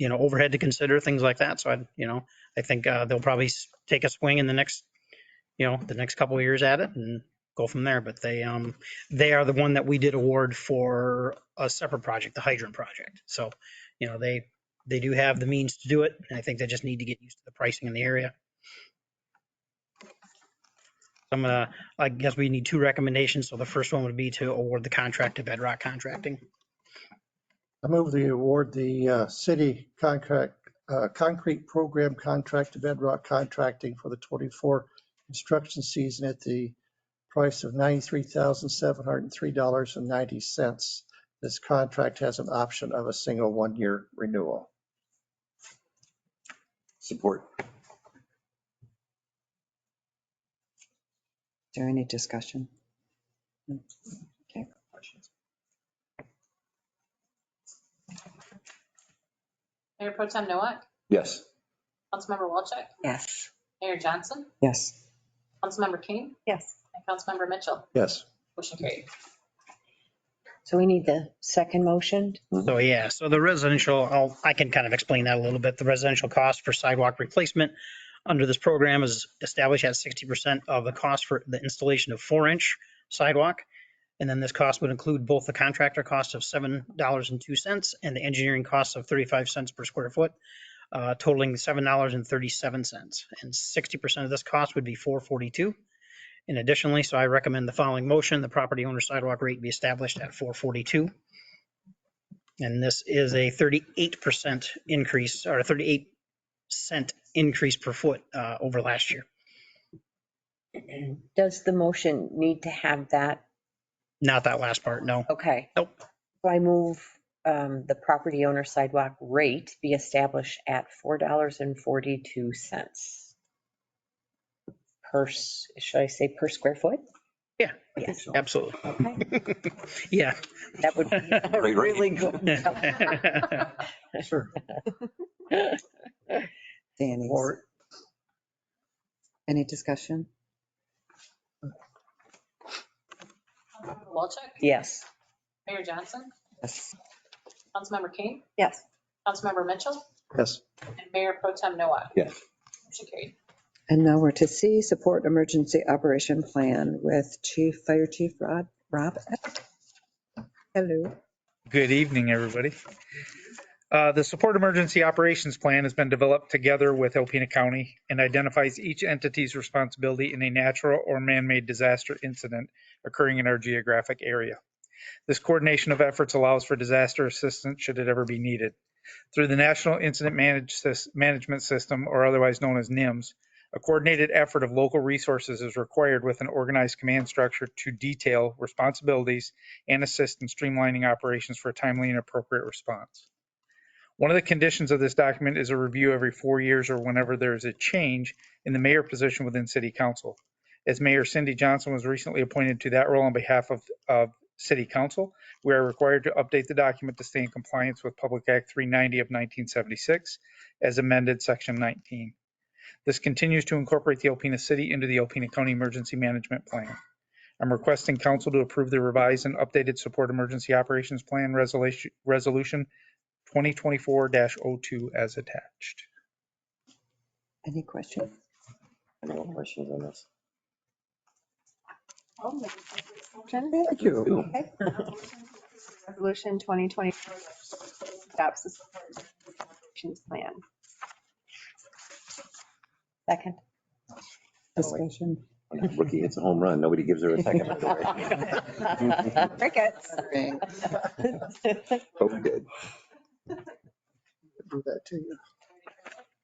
overhead to consider, things like that. So I think they'll probably take a swing in the next couple of years at it and go from there. But they are the one that we did award for a separate project, the hydrant project. So, they do have the means to do it. And I think they just need to get used to the pricing in the area. I guess we need 2 recommendations. So the first one would be to award the contract to Bedrock Contracting. I move the award the city concrete program contract to Bedrock Contracting for the 24 construction season at the price of $93,703.90. This contract has an option of a single 1-year renewal. Support. Is there any discussion? No. Okay. Mayor Pro Tem Nowak, Yes. Councilmember Walchuk, Yes. Mayor Johnson, Yes. Councilmember King, Yes. and Councilmember Mitchell. Yes. Motion carried. So we need the second motion. So the residential, I can kind of explain that a little bit. The residential cost for sidewalk replacement under this program is established at 60% of the cost for the installation of 4-inch sidewalk. And then this cost would include both the contractor cost of $7.02 and the engineering cost of 35 cents per square foot, totaling $7.37. And 60% of this cost would be $4.42. And additionally, so I recommend the following motion: the property owner sidewalk rate be established at $4.42. And this is a 38% increase, or a 38-cent increase per foot over last year. Does the motion need to have that? Not that last part, no. Okay. Nope. So I move the property owner sidewalk rate be established at $4.42 per, should I say per square foot? Yeah. Yes. Absolutely. Okay. Yeah. That would be really good. Sure. Danny. Or Any discussion? Councilmember Walchuk, Yes. Mayor Johnson, Yes. Councilmember King, Yes. Councilmember Mitchell, yes. and Mayor Pro Tem Nowak. Yes. Motion carried. And now we're to C, support emergency operation plan with Fire Chief Rob. Hello. Good evening, everybody. The Support Emergency Operations Plan has been developed together with Alpena County and identifies each entity's responsibility in a natural or man-made disaster incident occurring in our geographic area. This coordination of efforts allows for disaster assistance should it ever be needed. Through the National Incident Management System, or otherwise known as NIMS, a coordinated effort of local resources is required with an organized command structure to detail responsibilities and assist in streamlining operations for a timely and appropriate response. One of the conditions of this document is a review every 4 years or whenever there is a change in the mayor position within City Council. As Mayor Cindy Johnson was recently appointed to that role on behalf of City Council, we are required to update the document to stay in compliance with Public Act 390 of 1976, as amended Section 19. This continues to incorporate the Alpena City into the Alpena County Emergency Management Plan. I'm requesting council to approve the revised and updated Support Emergency Operations Plan Resolution 2024-02 as attached. Any questions? No questions on this. Thank you. Okay. Resolution 2024 adopts the support operations plan. Second. Discussion. When a rookie hits a home run, nobody gives her a second. Crickets. Oh, good. Do that to you.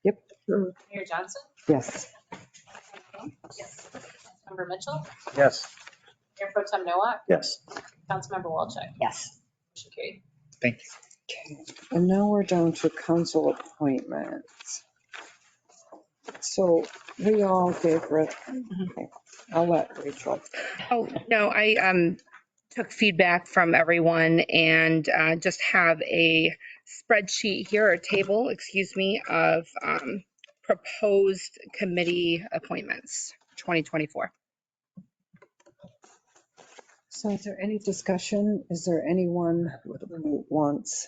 Yep. Mayor Johnson, Yes. Kane? Yes. Councilmember Mitchell? Yes. Mayor Pro Tem Nowak? Yes. Councilmember Walczak? Yes. Motion carried. Thank you. Okay, and now we're down to council appointments. So we all gave, okay, I'll let Rachel. Oh, no, I took feedback from everyone and just have a spreadsheet here, or table, excuse me, of proposed committee appointments, 2024. So is there any discussion? Is there anyone who wants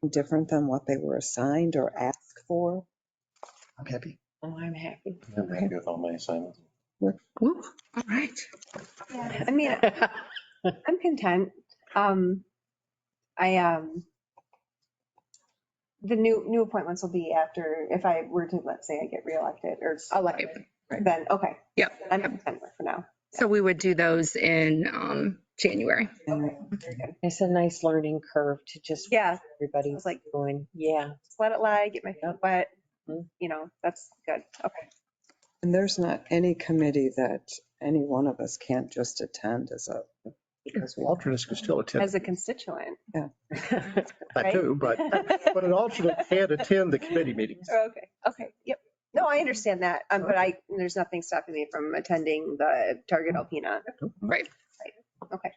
different than what they were assigned or asked for? I'm happy. Oh, I'm happy. I'm happy with all my assignments. Woo, all right. Yeah, I mean, I'm content. The new appointments will be after, if I were to, let's say I get realized or elected, then, okay. Yep. I'm content for now. So we would do those in January. Okay, very good. It's a nice learning curve to just. Yeah. Everybody was like- going, yeah. Just let it lie, get my feet wet, that's good. Okay. And there's not any committee that any one of us can't just attend because we. Alternates can still attend. As a constituent. I do, but an alternate can't attend the committee meetings. Okay, yep. No, I understand that, but there's nothing stopping me from attending the Target Alpena. Right. Okay.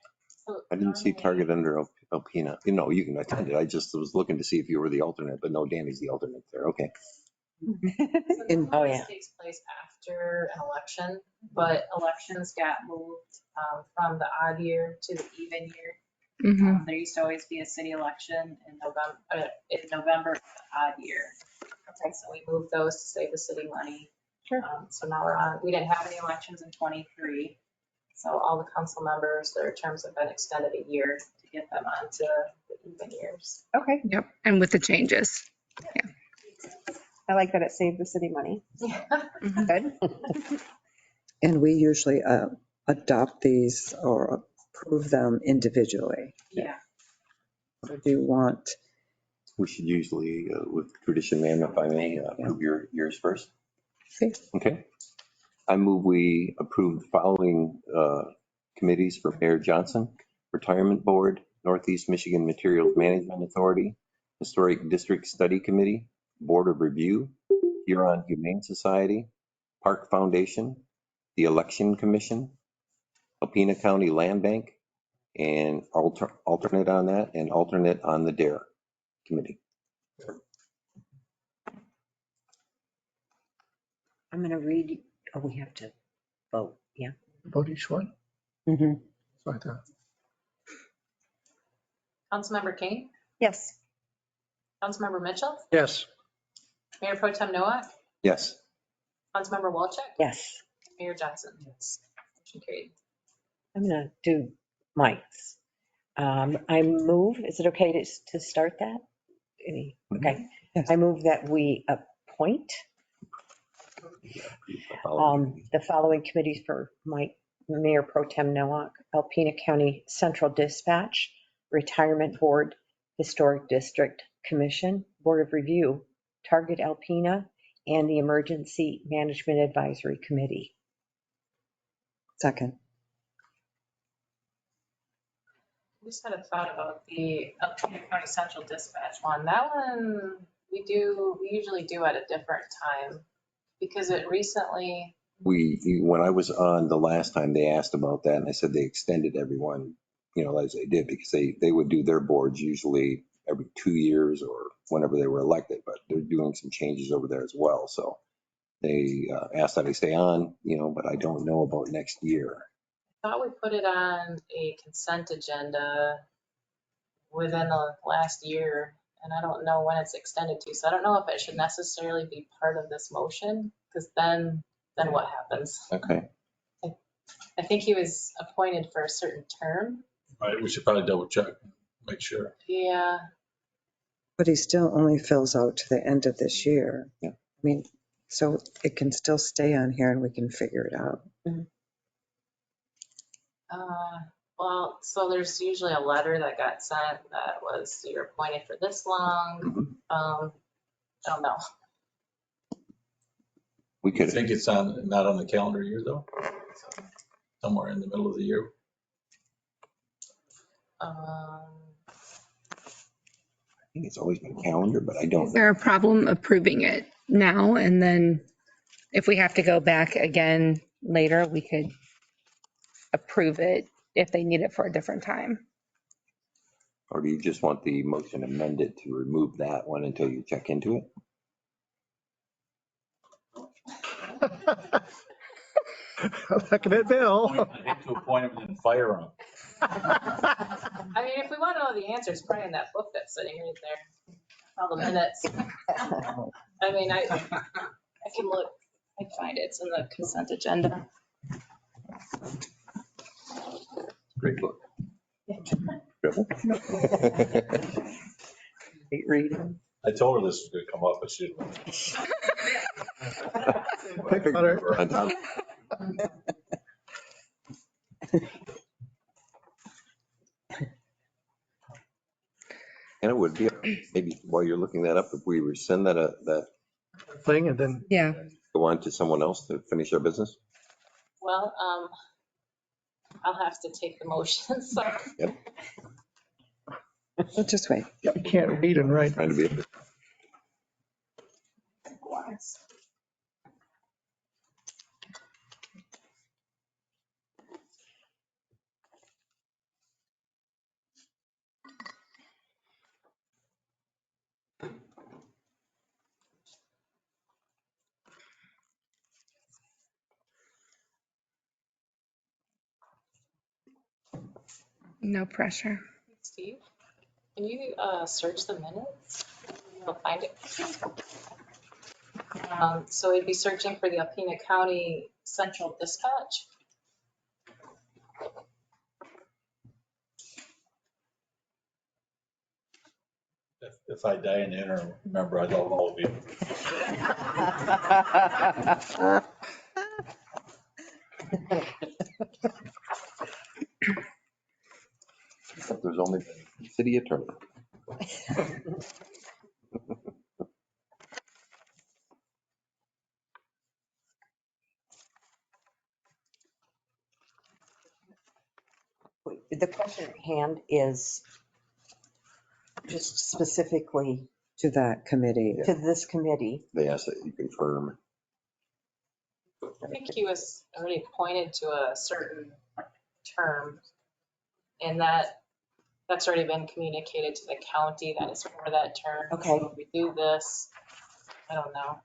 I didn't see Target under Alpena. You can attend it. I just was looking to see if you were the alternate, but no, Danny's the alternate there. Okay. Oh, yeah. This takes place after an election, but elections got moved from the odd year to the even year. Mhm. There used to always be a city election in November, odd year. Okay, so we moved those to save the city money. Sure. So now we didn't have any elections in '23. So all the council members, their terms have been extended a year to get them onto the even years. Okay, Yep. And with the changes. I like that it saved the city money. Mhm. Good. And we usually adopt these or approve them individually. Yeah. So do you want, We should usually, with tradition, ma'am, if I may, approve yours first. Okay. Okay. I move we approve the following committees for Mayor Johnson: Retirement Board, Northeast Michigan Materials Management Authority, Historic District Study Committee, Board of Review, Huron Humane Society, Park Foundation, the Election Commission, Alpena County Land Bank, and alternate on that, and alternate on the DARE Committee. I'm going to read, we have to vote, yeah. Vote each one. mhm. Like that. Councilmember Kane, Yes. Councilmember Mitchell, Yes. Mayor Pro Tem Nowak, Yes. Councilmember Walczak, Yes. Mayor Johnson. Motion carried. I'm going to do Mike's. I move, is it okay to start that? Okay. Yes. I move that we appoint the following committees for Mayor Pro Tem Nowak: Alpena County Central Dispatch, Retirement Board, Historic District Commission, Board of Review, Target Alpena, and the Emergency Management Advisory Committee. Second. We just had a thought about the Alpena County Central Dispatch one. That one we usually do at a different time because it recently. When I was on the last time, they asked about that, and I said they extended everyone, as they did, because they would do their boards usually every 2 years or whenever they were elected, but they're doing some changes over there as well. So they asked that I stay on, but I don't know about next year. I thought we put it on a consent agenda within the last year, and I don't know when it's extended to. So I don't know if it should necessarily be part of this motion, because then what happens? Okay. I think he was appointed for a certain term. Right, we should probably double check, make sure. Yeah. But he still only fills out to the end of this year. Yeah. I mean, so it can still stay on here and we can figure it out. Well, so there's usually a letter that got sent that was, you're appointed for this long. I don't know. We I could, think it's not on the calendar year though. Somewhere in the middle of the year. I think it's always been calendar, but I don't Is know. there a problem approving it now? And then if we have to go back again later, we could approve it if they need it for a different time. Or do you just want the motion amended to remove that one until you check into it? Look at it, Bill. I hate to appoint him and fire him. I mean, if we want to know the answer, it's probably in that book that's sitting right there. All the minutes. I mean, I can look, I can find it. It's in the consent agenda. Great book. Great reading. I told her this was going to come up, but she didn't. And it would be, maybe while you're looking that up, if we rescind that Thing and then Yeah. go on to someone else to finish their business? Well, I'll have to take the motion, so. Yep. We'll just wait. you can't read and write. Trying to be. No pressure. Steve, can you search the minutes? You'll find it. So we'd be searching for the Alpena County Central Dispatch. If I die in the interim, remember, I don't know you. Except there's only city attorney. The question at hand is just specifically To that committee. to this committee. They ask that you confirm. I think he was already appointed to a certain term, and that's already been communicated to the county that is for that term. Okay. So if we do this, I don't know.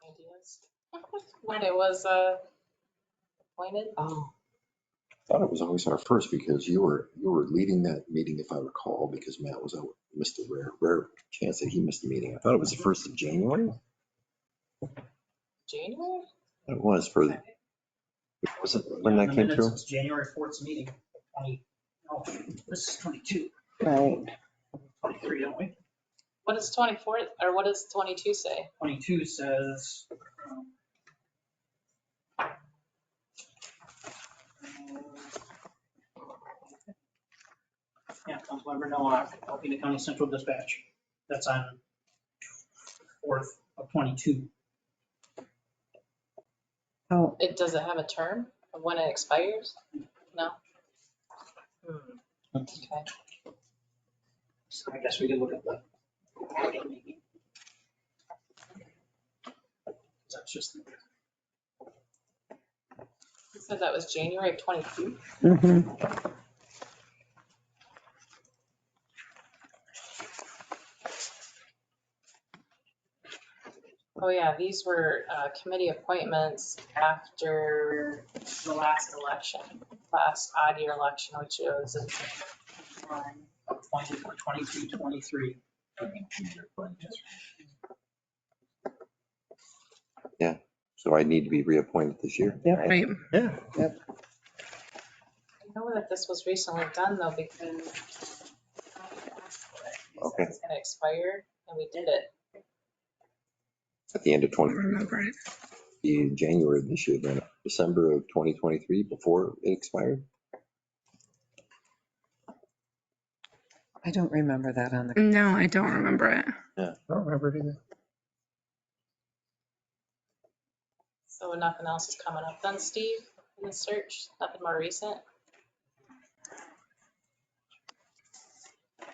Ideas when it was appointed. Oh, I thought it was always our first because you were leading that meeting, if I recall, because Matt was out, missed a rare chance that he missed the meeting. I thought it was the 1st of January. January? It was for, was it when that came through? It's January 4th meeting. This is 22, Right. 23, don't we? What does 24 or what does 22 say? 22 says, yeah, Councilmember Nowak, Alpena County Central Dispatch. That's on 4th of 22. Oh, Does it have a term of when it expires? No. Okay. So I guess we could look at the. That's just. You said that was January of 22? mhm. Oh, yeah, these were committee appointments after the last election, last odd year election, which was in Appointed for 22, 23. Yeah, so I need to be reappointed this year. Yep. Right. Yeah. I know that this was recently done though, because said it's going to expire, and we did it. At the end of I don't remember it. January of this year, then December of 2023, before it expired. I don't remember that on the, No, I don't remember it. I don't remember it either. So nothing else is coming up then, Steve, in the search? Nothing more recent?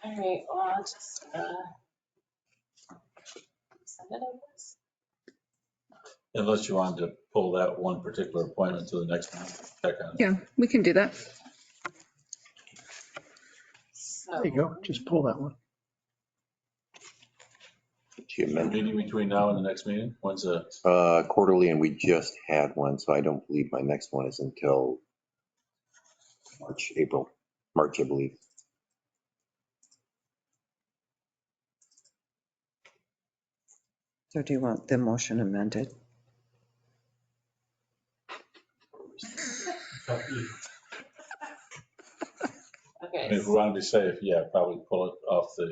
All right, well, I'll just send it, I guess. Unless you wanted to pull that one particular appointment to the next one, check on it. Yeah, we can do that. So, There you go. Just pull that one. She amended Meeting between now and the next meeting, when's the, quarterly, and we just had one, so I don't believe my next one is until March, I believe. so do you want the motion amended? okay, if we want to be safe, yeah, probably pull it off so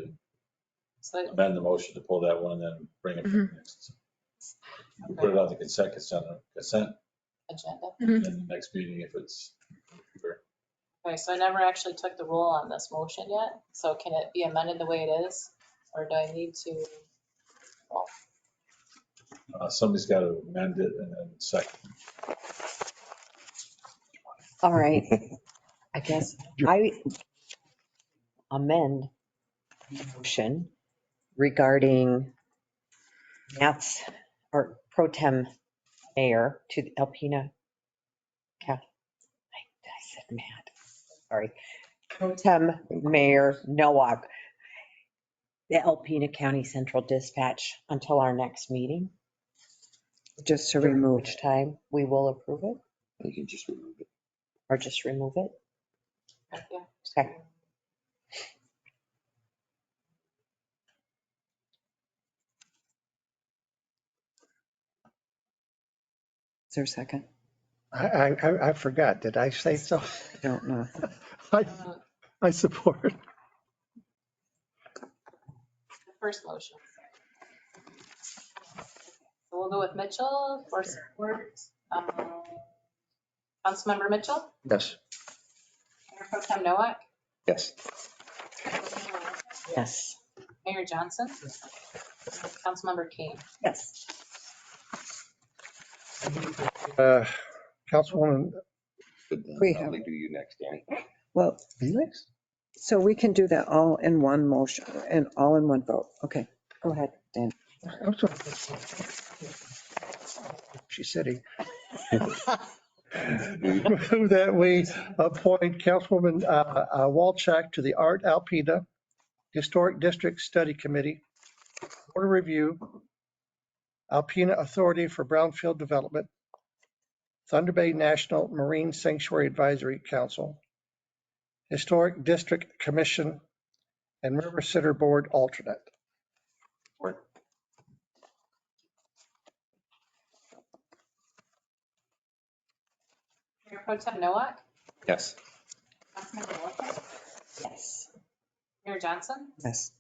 amend the motion to pull that one and then bring it to the next. You Put it on the consent agenda. in the next meeting if it's. Okay, so I never actually took the roll on this motion yet, so can it be amended the way it is? Or do I need to? Well, Somebody's got to amend it and then second. All right. I guess I amend the motion regarding Matt's or pro tem mayor to the Alpena. I said Matt, sorry. Pro tem mayor Nowak, the Alpena County Central Dispatch until our next meeting, Just to remove, which time we will approve it You can just remove it. or just remove it. yeah. Okay. is there a second? I forgot. Did I say so? I don't know. I support. The first motion. So we'll go with Mitchell for support. Councilmember Mitchell, Yes. Mayor Pro Tem Nowak, Yes. Yes. Mayor Johnson, Councilmember Kane. Yes. Councilwoman, We have- Probably do you next, Danny. Well, Felix? so we can do that all in one motion and all in one vote. Okay, go ahead, Dan. She's sitting. Move that we appoint Councilwoman Walczak to the Art Alpena Historic District Study Committee, Board of Review, Alpena Authority for Brownfield Development, Thunder Bay National Marine Sanctuary Advisory Council, Historic District Commission, and River Sitter Board alternate. Mayor Pro Tem Nowak, Yes. Councilmember Walker, Yes. Mayor Johnson, Yes.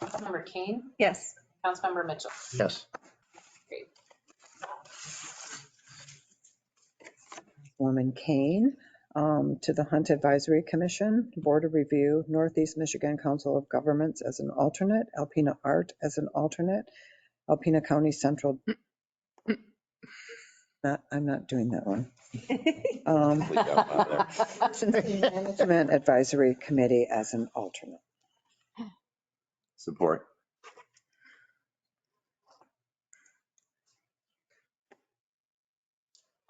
Councilmember Kane, Yes. Councilmember Mitchell. Yes. Great. Woman Kane to the Hunt Advisory Commission, Board of Review, Northeast Michigan Council of Governments as an alternate, Alpena Art as an alternate, Alpena County Central. I'm not doing that one. Management Advisory Committee as an alternate. Support.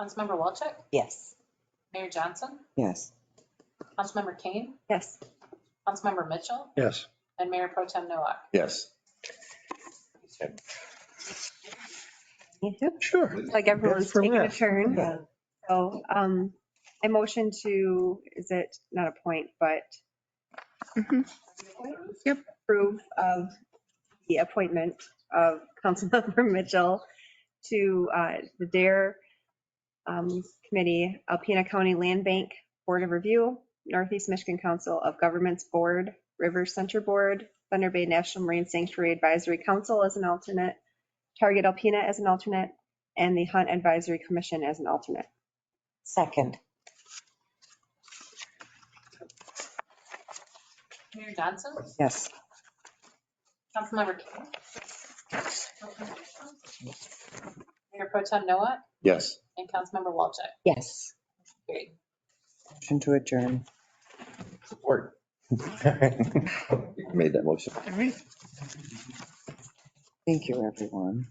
Councilmember Walczak, Yes. Mayor Johnson, Yes. Councilmember Kane, Yes. Councilmember Mitchell, Yes. and Mayor Pro Tem Nowak. Yes. Sure. Like everyone's From taking a that. turn. Yeah. So I motion to, is it not a point, but Yep. approve of the appointment of Councilmember Mitchell to the DARE Committee, Alpena County Land Bank Board of Review, Northeast Michigan Council of Governments Board, River Center Board, Thunder Bay National Marine Sanctuary Advisory Council as an alternate, Target Alpena as an alternate, and the Hunt Advisory Commission as an alternate. Second. Mayor Johnson, Yes. Councilmember King, Mayor Pro Tem Noah, Yes. and Councilmember Walczak. Yes. Great. Motion to adjourn. Support. Made that motion. Thank you, everyone.